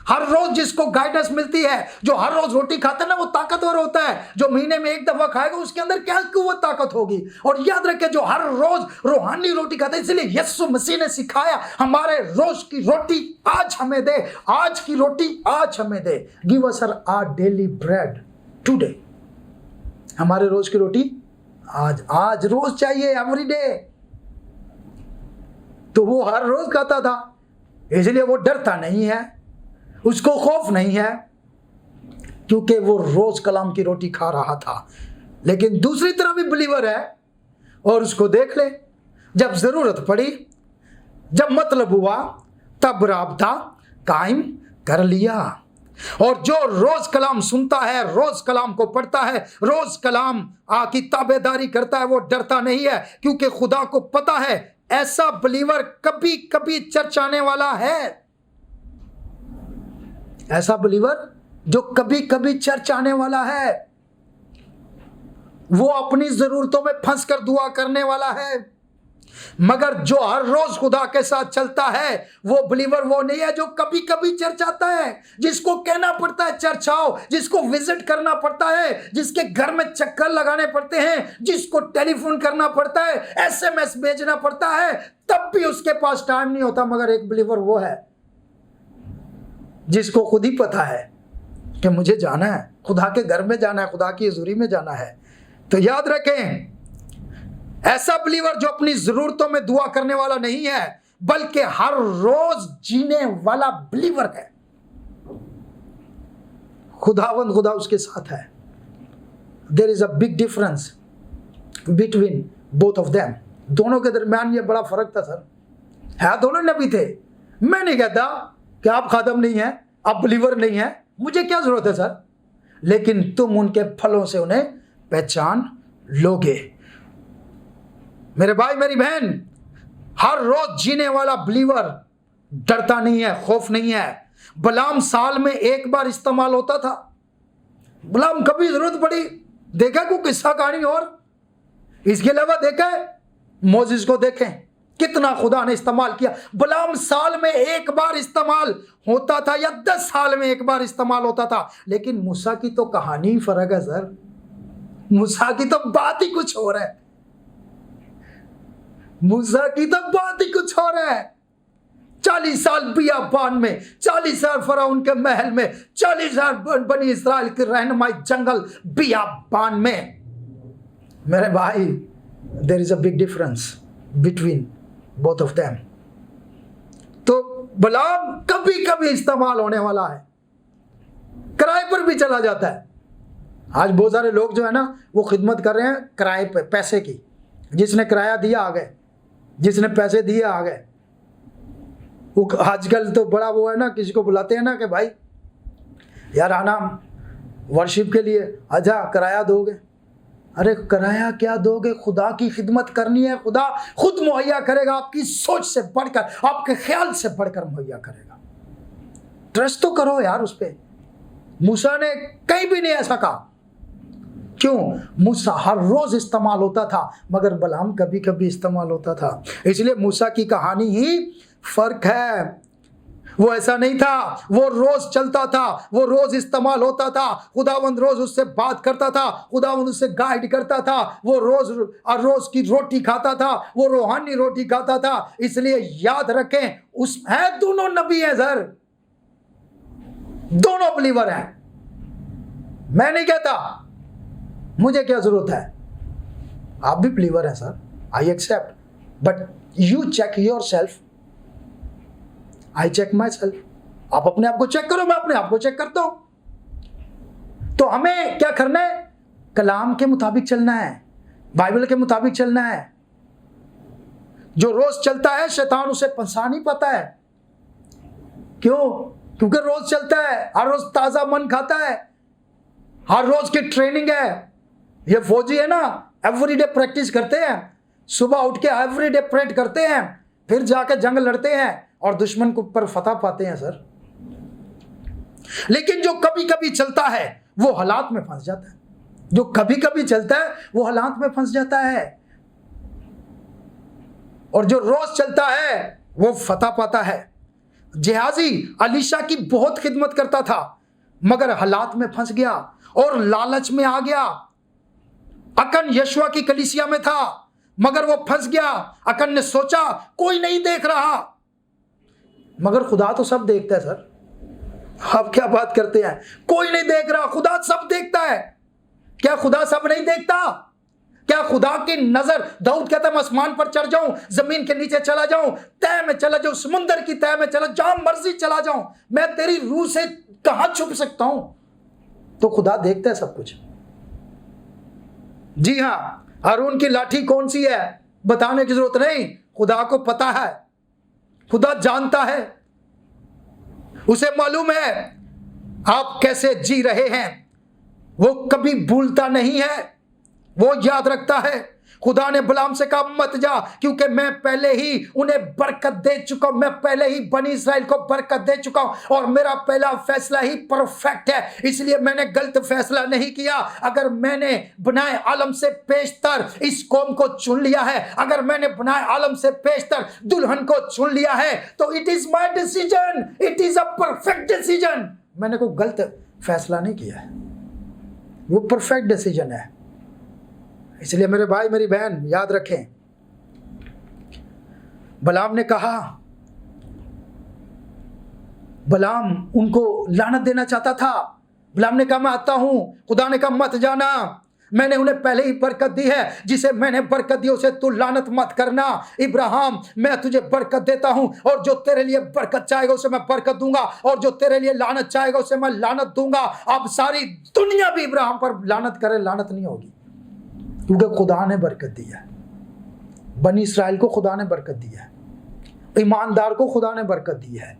हर रोज जिसको गाइडेंस मिलती है, जो हर रोज रोटी खाता है ना, वो ताकतवर होता है। जो महीने में एक दफा खाएगा उसके अंदर क्या कुव्वत ताकत होगी। और याद रखे जो हर रोज रूहानी रोटी खाता है, इसलिए यीशु मसीह ने सिखाया हमारे रोज की रोटी आज हमें दे, आज की रोटी आज हमें दे। Give us our daily bread today. हमारे रोज की रोटी आज, आज रोज चाहिए, एवरी डे। तो वो हर रोज खाता था, इसलिए वो डरता नहीं है, उसको खौफ नहीं है, क्योंकि वो रोज कलाम की रोटी खा रहा था। लेकिन दूसरी तरफ भी बिलीवर है, और उसको देख ले, जब जरूरत पड़ी, जब मतलब हुआ, तब राबता कायम कर लिया। और जो रोज कलाम सुनता है, रोज कलाम को पढ़ता है, रोज कलाम की ताबेदारी करता है, वो डरता नहीं है, क्योंकि खुदा को पता है ऐसा बिलीवर कभी कभी चर्च आने वाला है। ऐसा बिलीवर जो कभी कभी चर्च आने वाला है, वो अपनी जरूरतों में फंस कर दुआ करने वाला है। मगर जो हर रोज खुदा के साथ चलता है, वो बिलीवर वो नहीं है जो कभी कभी चर्च आता है, जिसको कहना पड़ता है चर्च आओ, जिसको विजिट करना पड़ता है, जिसके घर में चक्कर लगाने पड़ते हैं, जिसको टेलीफोन करना पड़ता है, एसएमएस भेजना पड़ता है, तब भी उसके पास टाइम नहीं होता। मगर एक बिलीवर वो है जिसको खुद ही पता है कि मुझे जाना है, खुदा के घर में जाना है, खुदा की हजूरी में जाना है। तो याद रखें, ऐसा बिलीवर जो अपनी जरूरतों में दुआ करने वाला नहीं है, बल्कि हर रोज जीने वाला बिलीवर है। खुदावंद खुदा उसके साथ है। There is a big difference between both of them. दोनों के दरमियान ये बड़ा फर्क था सर। है दोनों नबी थे। मैं नहीं कहता कि आप खादम नहीं है, आप बिलीवर नहीं है, मुझे क्या जरूरत है सर, लेकिन तुम उनके फलों से उन्हें पहचान लोगे। मेरे भाई मेरी बहन, हर रोज जीने वाला बिलीवर डरता नहीं है, खौफ नहीं है। बलाम साल में एक बार इस्तेमाल होता था। बलाम कभी जरूरत पड़ी, देखा कोई किस्सा कहानी और इसके अलावा देखा है? मोजिस को देखें, कितना खुदा ने इस्तेमाल किया। बलाम साल में एक बार इस्तेमाल होता था या 10 साल में एक बार इस्तेमाल होता था। लेकिन मूसा की तो कहानी ही फर्क है सर। मूसा की तो बात ही कुछ और है। मूसा की तो बात ही कुछ और है। 40 साल बियाबान में, 40 साल फराउन के महल में, 40 साल बनी इस्राइल की रहनुमाई जंगल बियाबान में। मेरे भाई, there is a big difference between both of them. तो बलाम कभी कभी इस्तेमाल होने वाला है, किराए पर भी चला जाता है। आज बहुत सारे लोग जो है ना, वो खिदमत कर रहे हैं किराए पे, पैसे की। जिसने किराया दिया आ गए, जिसने पैसे दिए आ गए। वो आजकल तो बड़ा वो है ना, किसी को बुलाते हैं ना कि भाई यार आना वर्शिप के लिए, आजा किराया दोगे। अरे किराया क्या दोगे, खुदा की खिदमत करनी है, खुदा खुद मुहैया करेगा, आपकी सोच से बढ़कर, आपके ख्याल से बढ़कर मुहैया करेगा। ट्रस्ट तो करो यार उस पर। मूसा ने कहीं भी नहीं ऐसा कहा। क्यों? मूसा हर रोज इस्तेमाल होता था, मगर बलाम कभी कभी इस्तेमाल होता था। इसलिए मूसा की कहानी ही फर्क है। वो ऐसा नहीं था, वो रोज चलता था, वो रोज इस्तेमाल होता था, खुदावंद रोज उससे बात करता था, खुदावंद उससे गाइड करता था, वो रोज की रोटी खाता था, वो रूहानी रोटी खाता था। इसलिए याद रखें, उस है दोनों नबी है सर, दोनों बिलीवर हैं। मैं नहीं कहता मुझे क्या जरूरत है, आप भी बिलीवर हैं sir, I accept, but you check yourself, I check myself. आप अपने आप को चेक करो, मैं अपने आप को चेक करता हूं। तो हमें क्या करना है? कलाम के मुताबिक चलना है, बाइबल के मुताबिक चलना है। जो रोज चलता है शैतान उसे फंसा नहीं पाता है। क्यों? क्योंकि रोज चलता है, हर रोज ताजा मन खाता है, हर रोज की ट्रेनिंग है। ये फौजी है ना, एवरीडे प्रैक्टिस करते हैं, सुबह उठ के एवरीडे प्रेड करते हैं, फिर जाके जंग लड़ते हैं और दुश्मन को पर फतह पाते हैं सर। लेकिन जो कभी कभी चलता है वो हालात में फंस जाता है। जो कभी कभी चलता है वो हालात में फंस जाता है, और जो रोज चलता है वो फतह पाता है। जिहाजी अलीशा की बहुत खिदमत करता था, मगर हालात में फंस गया और लालच में आ गया। अकन यशुआ की कलीसिया में था, मगर वो फंस गया। अकन ने सोचा कोई नहीं देख रहा, मगर खुदा तो सब देखता है। सर आप क्या बात करते हैं? कोई नहीं देख रहा, खुदा सब देखता है। क्या खुदा सब नहीं देखता? क्या खुदा की नजर, दाऊद कहता है मैं आसमान पर चढ़ जाऊं, जमीन के नीचे चला जाऊं, तह में चला जाऊं, समुद्र की तह में चला, जहां मर्जी चला जाऊं, मैं तेरी रूह से कहां छुप सकता हूं? तो खुदा देखता है सब कुछ। जी हां, हारून की लाठी कौन सी है बताने की जरूरत नहीं, खुदा को पता है, खुदा जानता है, उसे मालूम है आप कैसे जी रहे हैं। वो कभी भूलता नहीं है, वो याद रखता है। खुदा ने बिलाम से कहा मत जा, क्योंकि मैं पहले ही उन्हें बरकत दे चुका हूं, मैं पहले ही बनी इस्राएल को बरकत दे चुका हूं, और मेरा पहला फैसला ही परफेक्ट है, इसलिए मैंने गलत फैसला नहीं किया। अगर मैंने बनाए आलम से पेशतर इस कौम को चुन लिया है, अगर मैंने बनाए आलम से पेशतर दुल्हन को चुन लिया है, तो it is my decision, it is a perfect decision. मैंने कोई गलत फैसला नहीं किया है, वो परफेक्ट डिसीजन है। इसलिए मेरे भाई मेरी बहन याद रखें, बलाम ने कहा, बलाम उनको लानत देना चाहता था। बलाम ने कहा मैं आता हूं, खुदा ने कहा मत जाना, मैंने उन्हें पहले ही बरकत दी है, जिसे मैंने बरकत दी उसे तू लानत मत करना। इब्राहिम मैं तुझे बरकत देता हूं, और जो तेरे लिए बरकत चाहेगा उसे मैं बरकत दूंगा, और जो तेरे लिए लानत चाहेगा उसे मैं लानत दूंगा। अब सारी दुनिया भी इब्राहिम पर लानत करे, लानत नहीं होगी, क्योंकि खुदा ने बरकत दी है। बनी इस्राएल को खुदा ने बरकत दी है, ईमानदार को खुदा ने बरकत दी है।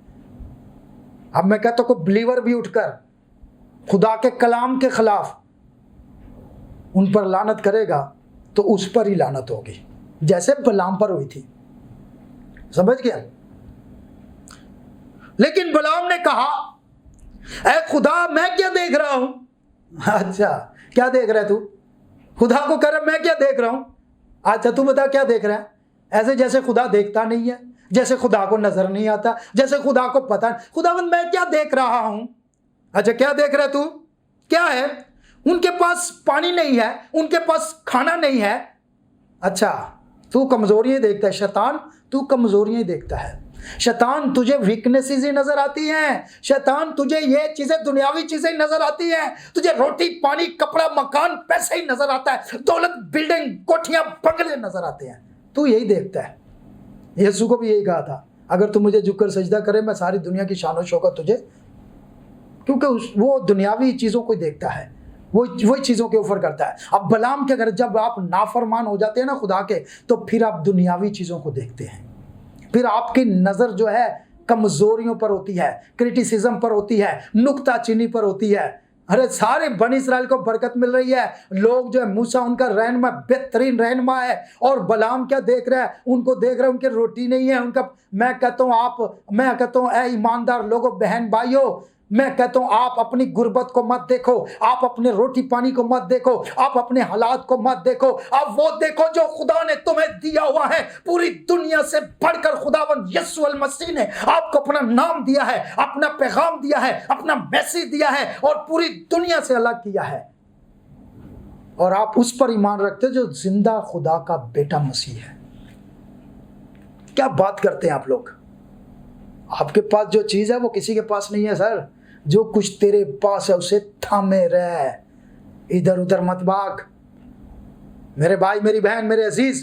अब मैं कहता हूं कोई बिलीवर भी उठकर खुदा के कलाम के खिलाफ उन पर लानत करेगा तो उस पर ही लानत होगी, जैसे बलाम पर हुई थी। समझ गया? लेकिन बलाम ने कहा ऐ खुदा मैं क्या देख रहा हूं? अच्छा क्या देख रहा है तू? खुदा को कह रहा मैं क्या देख रहा हूं? अच्छा तू बता क्या देख रहा है? ऐसे जैसे खुदा देखता नहीं है, जैसे खुदा को नजर नहीं आता, जैसे खुदा को पता नहीं। खुदावंद मैं क्या देख रहा हूं? अच्छा क्या देख रहा है तू? क्या है? उनके पास पानी नहीं है, उनके पास खाना नहीं है। अच्छा तू कमजोरियां देखता है शैतान, तू कमजोरियां देखता है। शैतान तुझे वीकनेसेस ही नजर आती हैं, शैतान तुझे ये चीजें दुनियावी चीजें नजर आती हैं, तुझे रोटी पानी कपड़ा मकान पैसे ही नजर आता है, दौलत बिल्डिंग कोठियां बंगले नजर आते हैं, तू यही देखता है। यीशु को भी यही कहा था, अगर तू मुझे झुककर सजदा करे मैं सारी दुनिया की शान और शौकत तुझे, क्योंकि वो दुनियावी चीजों को देखता है, वही चीजों के ऊपर करता है। अब बलाम के घर जब आप नाफरमान हो जाते हैं ना खुदा के, तो फिर आप दुनियावी चीजों को देखते हैं, फिर आपकी नजर जो है कमजोरियों पर होती है, क्रिटिसिज्म पर होती है, नुक्ताचीनी पर होती है। अरे सारे बनी इस्राएल को बरकत मिल रही है, लोग जो है मूसा उनका रहनुमा बेहतरीन रहनुमा है, और बलाम क्या देख रहा है? उनको देख रहा है उनकी रोटी नहीं है उनका। मैं कहता हूं ऐ ईमानदार लोगों बहन भाइयों, मैं कहता हूं आप अपनी गुर्बत को मत देखो, आप अपने रोटी पानी को मत देखो, आप अपने हालात को मत देखो, आप वो देखो जो खुदा ने तुम्हें दिया हुआ है। पूरी दुनिया से बढ़कर खुदावंद यीशु अल मसीह ने आपको अपना नाम दिया है, अपना पैगाम दिया है, अपना मैसेज दिया है, और पूरी दुनिया से अलग किया है, और आप उस पर ईमान रखते हो जो जिंदा खुदा का बेटा मसीह है। क्या बात करते हैं आप लोग? आपके पास जो चीज है वो किसी के पास नहीं है सर। जो कुछ तेरे पास है उसे थामे रह, इधर उधर मत भाग। मेरे भाई मेरी बहन मेरे अजीज,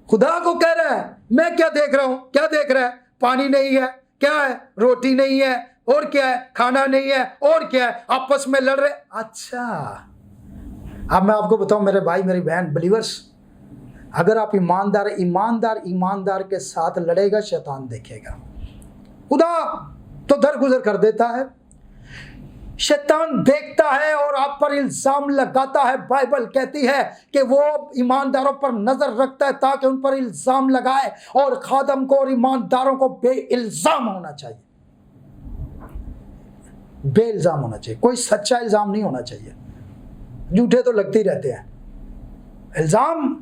खुदा को कह रहा है मैं क्या देख रहा हूं? क्या देख रहा है? पानी नहीं है, क्या है? रोटी नहीं है, और क्या है? खाना नहीं है, और क्या है? आपस में लड़ रहे। अच्छा अब मैं आपको बताऊं मेरे भाई मेरी बहन बिलीवर्स, अगर आप ईमानदार के साथ लड़ेगा, शैतान देखेगा। खुदा तो दरगुजर कर देता है, शैतान देखता है और आप पर इल्जाम लगाता है। बाइबल कहती है कि वो ईमानदारों पर नजर रखता है ताकि उन पर इल्जाम लगाए, और खादम को और ईमानदारों को बेइल्जाम होना चाहिए। बेइल्जाम होना चाहिए, कोई सच्चा इल्जाम नहीं होना चाहिए। झूठे तो लगते ही रहते हैं, इल्जाम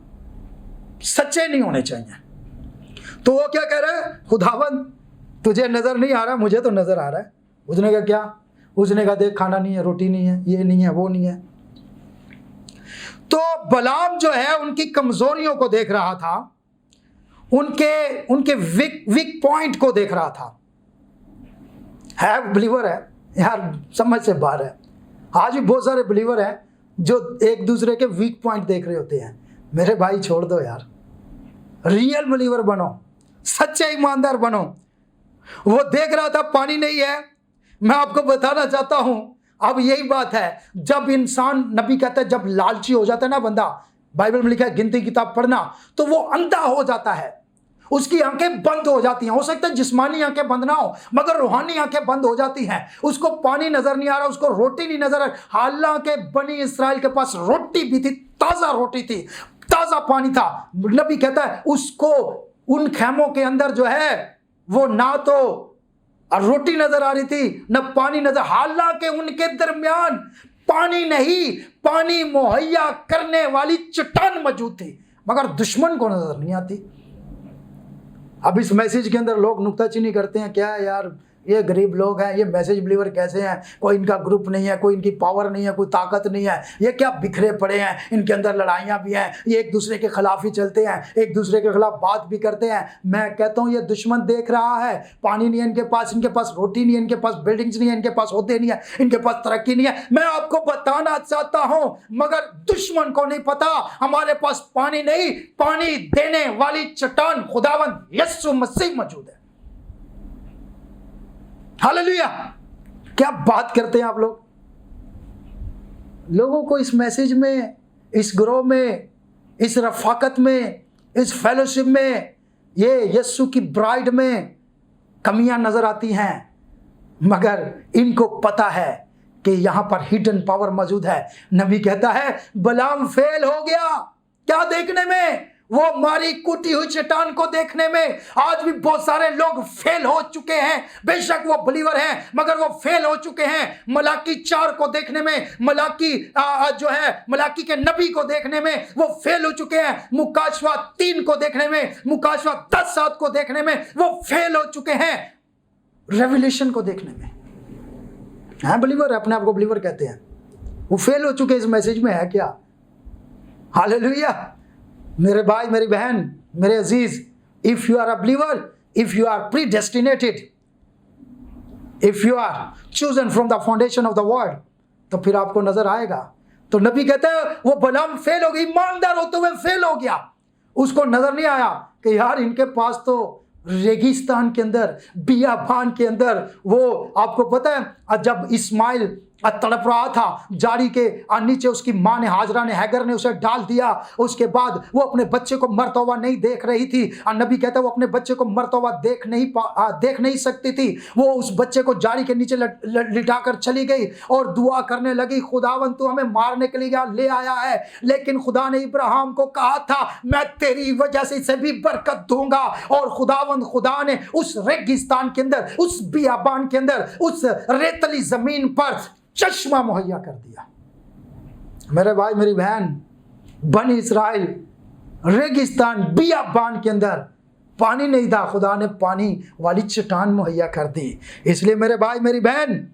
सच्चे नहीं होने चाहिए। तो वो क्या कह रहा है, खुदावंद तुझे नजर नहीं आ रहा, मुझे तो नजर आ रहा है। उसने कहा क्या? उसने कहा देख खाना नहीं है, रोटी नहीं है, ये नहीं है, वो नहीं है। तो बलाम जो है उनकी कमजोरियों को देख रहा था, उनके वीक पॉइंट को देख रहा था। है बिलीवर है यार, समझ से बाहर है। आज भी बहुत सारे बिलीवर हैं जो एक दूसरे के वीक पॉइंट देख रहे होते हैं। मेरे भाई छोड़ दो यार, रियल बिलीवर बनो, सच्चे ईमानदार बनो। वो देख रहा था पानी नहीं है। मैं आपको बताना चाहता हूं, अब यही बात है, जब इंसान, नबी कहता है जब लालची हो जाता है ना बंदा, बाइबल में लिखा है गिनती किताब पढ़ना, तो वो अंधा हो जाता है, उसकी आंखें बंद हो जाती हैं। हो सकता है जिस्मानी आंखें बंद ना हो, मगर रूहानी आंखें बंद हो जाती हैं। उसको पानी नजर नहीं आ रहा, उसको रोटी नहीं नजर आ रही। हालांकि बनी इस्राएल के पास रोटी भी थी, ताजा रोटी थी, ताजा पानी था। नबी कहता है उसको उन खेमों के अंदर जो है वो ना तो रोटी नजर आ रही थी न पानी नजर, हालांकि उनके दरमियान पानी नहीं, पानी मुहैया करने वाली चट्टान मौजूद थी, मगर दुश्मन को नजर नहीं आती। अब इस मैसेज के अंदर लोग नुक्ताचीनी करते हैं, क्या है यार ये गरीब लोग हैं, ये मैसेज बिलीवर कैसे हैं, कोई इनका ग्रुप नहीं है, कोई इनकी पावर नहीं है, कोई ताकत नहीं है, ये क्या बिखरे पड़े हैं, इनके अंदर लड़ाइयाँ भी हैं, ये एक दूसरे के खिलाफ ही चलते हैं, एक दूसरे के खिलाफ बात भी करते हैं। मैं कहता हूँ ये दुश्मन देख रहा है, पानी नहीं है इनके पास रोटी नहीं है इनके पास, बिल्डिंग्स नहीं है इनके पास, ओहदे नहीं है इनके पास, तरक्की नहीं है। मैं आपको बताना चाहता हूँ, मगर दुश्मन को नहीं पता हमारे पास पानी नहीं, पानी देने वाली चट्टान खुदावंद यीशु मसीह मौजूद है। हालेलुया! क्या बात करते हैं आप लोग। लोगों को इस मैसेज में, इस ग्रोह में, इस रफाकत में, इस फेलोशिप में, ये यीशु की ब्राइड में कमियां नजर आती हैं, मगर इनको पता है कि यहां पर हिडन पावर मौजूद है। नबी कहता है बलाम फेल हो गया। क्या देखने में? वो मारी कूटी हुई चट्टान को देखने में। आज भी बहुत सारे लोग फेल हो चुके हैं, बेशक वो बिलीवर हैं मगर वो फेल हो चुके हैं। मलाकी 4 को देखने में, मलाकी जो है मलाकी के नबी को देखने में वो फेल हो चुके हैं। मुकाशवा 3 को देखने में, मुकाशवा 10:7 को देखने में वो फेल हो चुके हैं। रेवलेशन को देखने में, हाँ बिलीवर, अपने आप को बिलीवर कहते हैं, वो फेल हो चुके। इस मैसेज में है क्या? हालेलुया! मेरे भाई, मेरी बहन, मेरे अजीज, if you are a believer, if you are predestinated, if you are chosen from the foundation of the world, तो फिर आपको नजर आएगा। तो नबी कहते हैं वो बलाम फेल हो गई, ईमानदार होते हुए फेल हो गया। उसको नजर नहीं आया कि यार इनके पास तो रेगिस्तान के अंदर, बियाबान के अंदर, वो आपको पता है जब इस्माइल तड़प रहा था, जारी के नीचे उसकी माँ ने, हाजरा ने, हैगर ने उसे डाल दिया। उसके बाद वो अपने बच्चे को मरता हुआ नहीं देख रही थी। नबी कहता है वो अपने बच्चे को मरता हुआ देख नहीं सकती थी। वो उस बच्चे को जारी के नीचे लिटाकर चली गई और दुआ करने लगी, खुदावन तू हमें मारने के लिए ले आया है, लेकिन खुदा ने इब्राहिम को कहा था मैं तेरी वजह से इसे भी बरकत दूंगा। और खुदा ने उस रेगिस्तान के अंदर, उस बियाबान के अंदर, उस रेतली जमीन पर चश्मा मुहैया कर दिया। मेरे भाई, मेरी बहन, बनी इस्राइल रेगिस्तान, बियाबान के अंदर पानी नहीं था, खुदा ने पानी वाली चट्टान मुहैया कर दी। इसलिए मेरे भाई, मेरी बहन,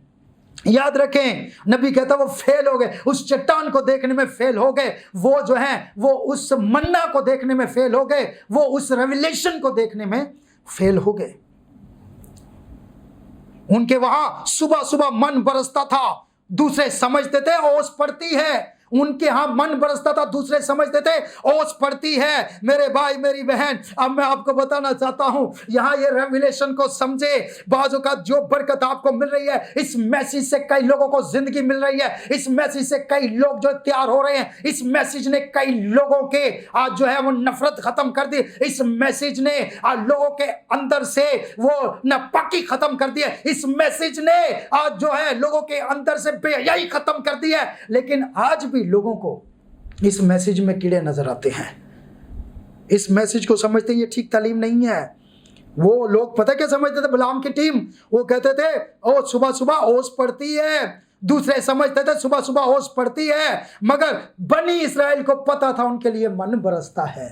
याद रखें, नबी कहता वो फेल हो गए, उस चट्टान को देखने में फेल हो गए, वो जो है वो उस मन्ना को देखने में फेल हो गए, वो उस रेवलेशन को देखने में फेल हो गए। उनके वहां सुबह सुबह मन बरसता था, दूसरे समझते थे ओस पड़ती है। उनके यहां मन बरसता था, दूसरे समझते थे ओस पड़ती है। मेरे भाई, मेरी बहन, अब मैं आपको बताना चाहता हूं, यहां ये रेवलेशन को समझे। बाजों का जो बरकत आपको मिल रही है, इस मैसेज से कई लोगों को जिंदगी मिल रही है, इस मैसेज से कई लोग जो तैयार हो रहे हैं, इस मैसेज ने कई लोगों के आज जो है वो नफरत खत्म कर दी, इस मैसेज ने आज लोगों के अंदर से वो नापाकी खत्म कर दी है, इस मैसेज ने आज जो है लोगों के अंदर से बेहयाई खत्म कर दी है। लेकिन आज भी लोगों को इस मैसेज में कीड़े नजर आते हैं, इस मैसेज को समझते हैं ये ठीक तालीम नहीं है, वो लोग पता क्या समझते थे बिलाम की टीम, वो कहते थे ओ सुबह सुबह ओस पड़ती है, दूसरे समझते थे सुबह सुबह ओस पड़ती है, मगर बनी इस्राएल को पता था उनके लिए मन बरसता है।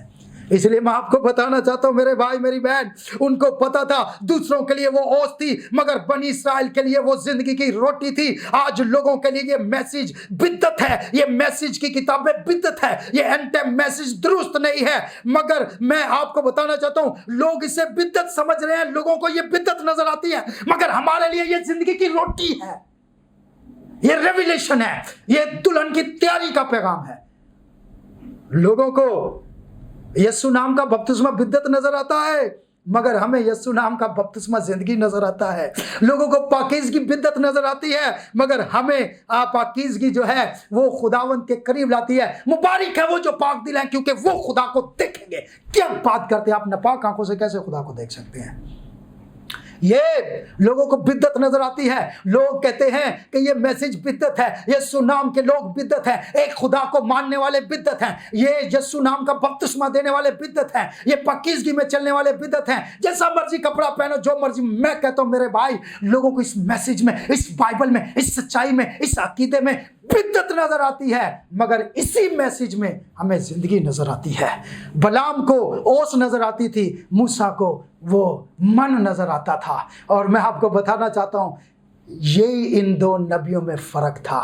इसलिए मैं आपको बताना चाहता हूं मेरे भाई मेरी बहन, उनको पता था दूसरों के लिए वो ओस थी, मगर बनी इस्राएल के लिए वो जिंदगी की रोटी थी। आज लोगों के लिए ये मैसेज बिद्दत है, ये मैसेज की किताबें बिद्दत है, ये एंड टाइम मैसेज दुरुस्त नहीं है। मगर मैं आपको बताना चाहता हूं लोग इसे बिद्दत समझ रहे हैं, लोगों को ये बिद्दत नजर आती है, मगर हमारे लिए ये जिंदगी की रोटी है, ये रेवलेशन है, ये दुल्हन की तैयारी का पैगाम है। लोगों को यीशु नाम का बपतिस्मा बिद्दत नजर आता है, मगर हमें यीशु नाम का बपतिस्मा जिंदगी नजर आता है। लोगों को पाकीज़गी बिद्दत नजर आती है, मगर हमें पाकीज़गी जो है वो खुदावंद के करीब लाती है। मुबारक है वो जो पाक दिल है, क्योंकि वो खुदा को देखेंगे। क्या बात करते हैं आप, नापाक आंखों से कैसे खुदा को देख सकते हैं? ये लोगों को बिद्दत नजर आती है। लोग कहते हैं कि ये मैसेज बिद्दत है, यीशु नाम के लोग बिद्दत हैं, एक खुदा को मानने वाले बिद्दत हैं, ये यीशु नाम का बपतिस्मा देने वाले बिद्दत हैं, ये पाकीज़गी में चलने वाले बिद्दत हैं, जैसा मर्जी कपड़ा पहनो, जो मर्जी। मैं कहता हूं मेरे भाई, लोगों को इस मैसेज में, इस बाइबल में, इस सच्चाई में, इस अकीदे में बिद्दत नजर आती है, मगर इसी मैसेज में हमें जिंदगी नजर आती है। बलाम को ओस नजर आती थी, मूसा को वो मन नजर आता था। और मैं आपको बताना चाहता हूं यही इन दो नबियों में फर्क था।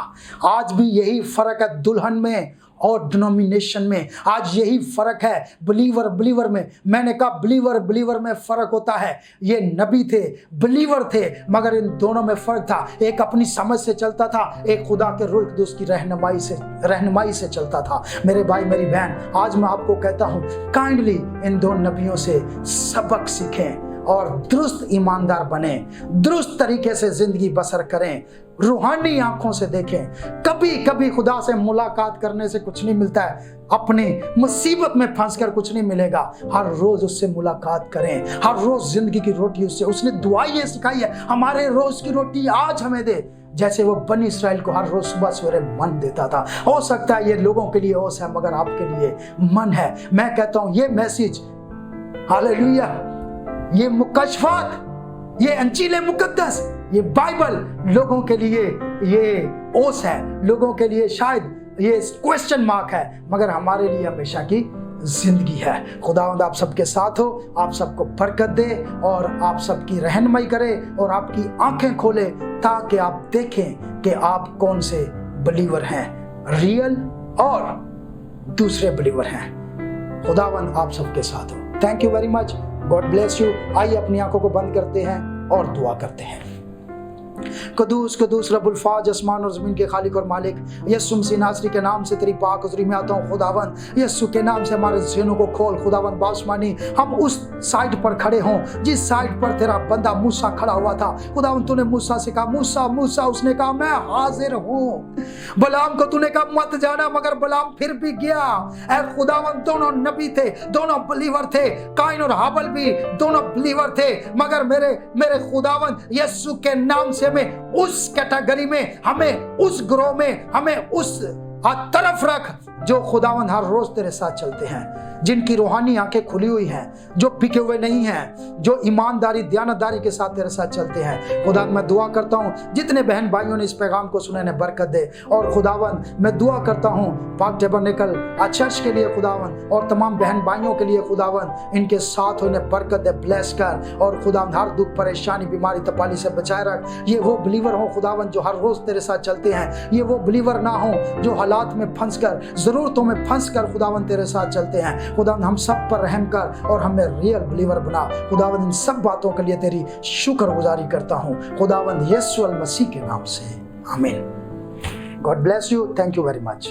आज भी यही फर्क है दुल्हन में और डिनोमिनेशन में। आज यही फर्क है बिलीवर में। मैंने कहा बिलीवर में फर्क होता है। ये नबी थे, बिलीवर थे, मगर इन दोनों में फर्क था। एक अपनी समझ से चलता था, एक खुदा के रुल्क दुस की रहनुमाई से चलता था। मेरे भाई मेरी बहन, आज मैं आपको कहता हूं काइंडली इन दो नबियों से सबक सीखें और दुरुस्त ईमानदार बने, दुरुस्त तरीके से जिंदगी बसर करें, रूहानी आंखों से देखें। कभी कभी खुदा से मुलाकात करने से कुछ नहीं मिलता है, अपनी मुसीबत में फंसकर कुछ नहीं मिलेगा। हर रोज उससे मुलाकात करें, हर रोज जिंदगी की रोटी उससे, उसने दुआ ये सिखाई है, हमारे रोज की रोटी आज हमें दे, जैसे वो बनी इस्राएल को हर रोज सुबह सवेरे मन देता था। हो सकता है ये लोगों के लिए ओस है, मगर आपके लिए मन है। मैं कहता हूं ये मैसेज, हालेलुया, ये मुकशफात, ये अंजील मुकद्दस, ये बाइबल लोगों के लिए ये ओस है, लोगों के लिए शायद ये क्वेश्चन मार्क है, मगर हमारे लिए हमेशा की जिंदगी है। खुदावंद आप सबके साथ हो, आप सबको बरकत दे और आप सबकी रहनुमाई करे और आपकी आंखें खोले, ताकि आप देखें कि आप कौन से बिलीवर हैं, रियल और दूसरे बिलीवर हैं। खुदावंद आप सबके साथ हो। Thank you very much, God bless you. आइए अपनी आंखों को बंद करते हैं और दुआ करते हैं। कदूस कदूस रब्बुल फाज, आसमान और ज़मीन के खालिक और मालिक, यीशु मसीह नासरी के नाम से तेरी पाक हुज़ूरी में आता हूँ। खुदावंद यीशु के नाम से हमारे ज़हनों को खोल। खुदावंद बासमानी, हम उस साइड पर खड़े हों जिस साइड पर तेरा बंदा मूसा खड़ा हुआ था। खुदावंद तूने मूसा से कहा मूसा मूसा, उसने कहा मैं हाजिर हूँ। बलाम को तूने कहा मत जाना, मगर बलाम फिर भी गया। ऐ खुदावंद दोनों नबी थे, दोनों बिलीवर थे, काइन और हाबल भी दोनों बिलीवर थे, मगर मेरे खुदावंद यीशु के नाम से हमें उस कैटेगरी में, हमें उस ग्रोह में, हमें उस तरफ रख जो खुदावंद हर रोज तेरे साथ चलते हैं, जिनकी रूहानी आंखें खुली हुई हैं, जो बिके हुए नहीं हैं, जो ईमानदारी दयानतदारी के साथ तेरे साथ चलते हैं। खुदा मैं दुआ करता हूँ जितने बहन भाइयों ने इस पैगाम को सुने ने बरकत दे। और खुदावंद मैं दुआ करता हूँ पाक टैबरनेकल चर्च के लिए खुदावंद और तमाम बहन भाइयों के लिए खुदावंद, इनके साथ हो, इन्हें बरकत दे, ब्लेस कर। और खुदावंद हर दुख परेशानी बीमारी तपाली से बचाए रख। ये वो बिलीवर हो खुदावंद जो हर रोज तेरे साथ चलते हैं। ये वो बिलीवर ना हो जो हालात में फंस कर, जरूरतों में फंस कर खुदावंद तेरे साथ चलते हैं। खुदावंद हम सब पर रहम कर और हमें रियल बिलीवर बना। खुदावंद इन सब बातों के लिए तेरी शुक्रगुजारी करता हूँ खुदावंद यीशु मसीह के नाम से, आमीन। God bless you, thank you very much.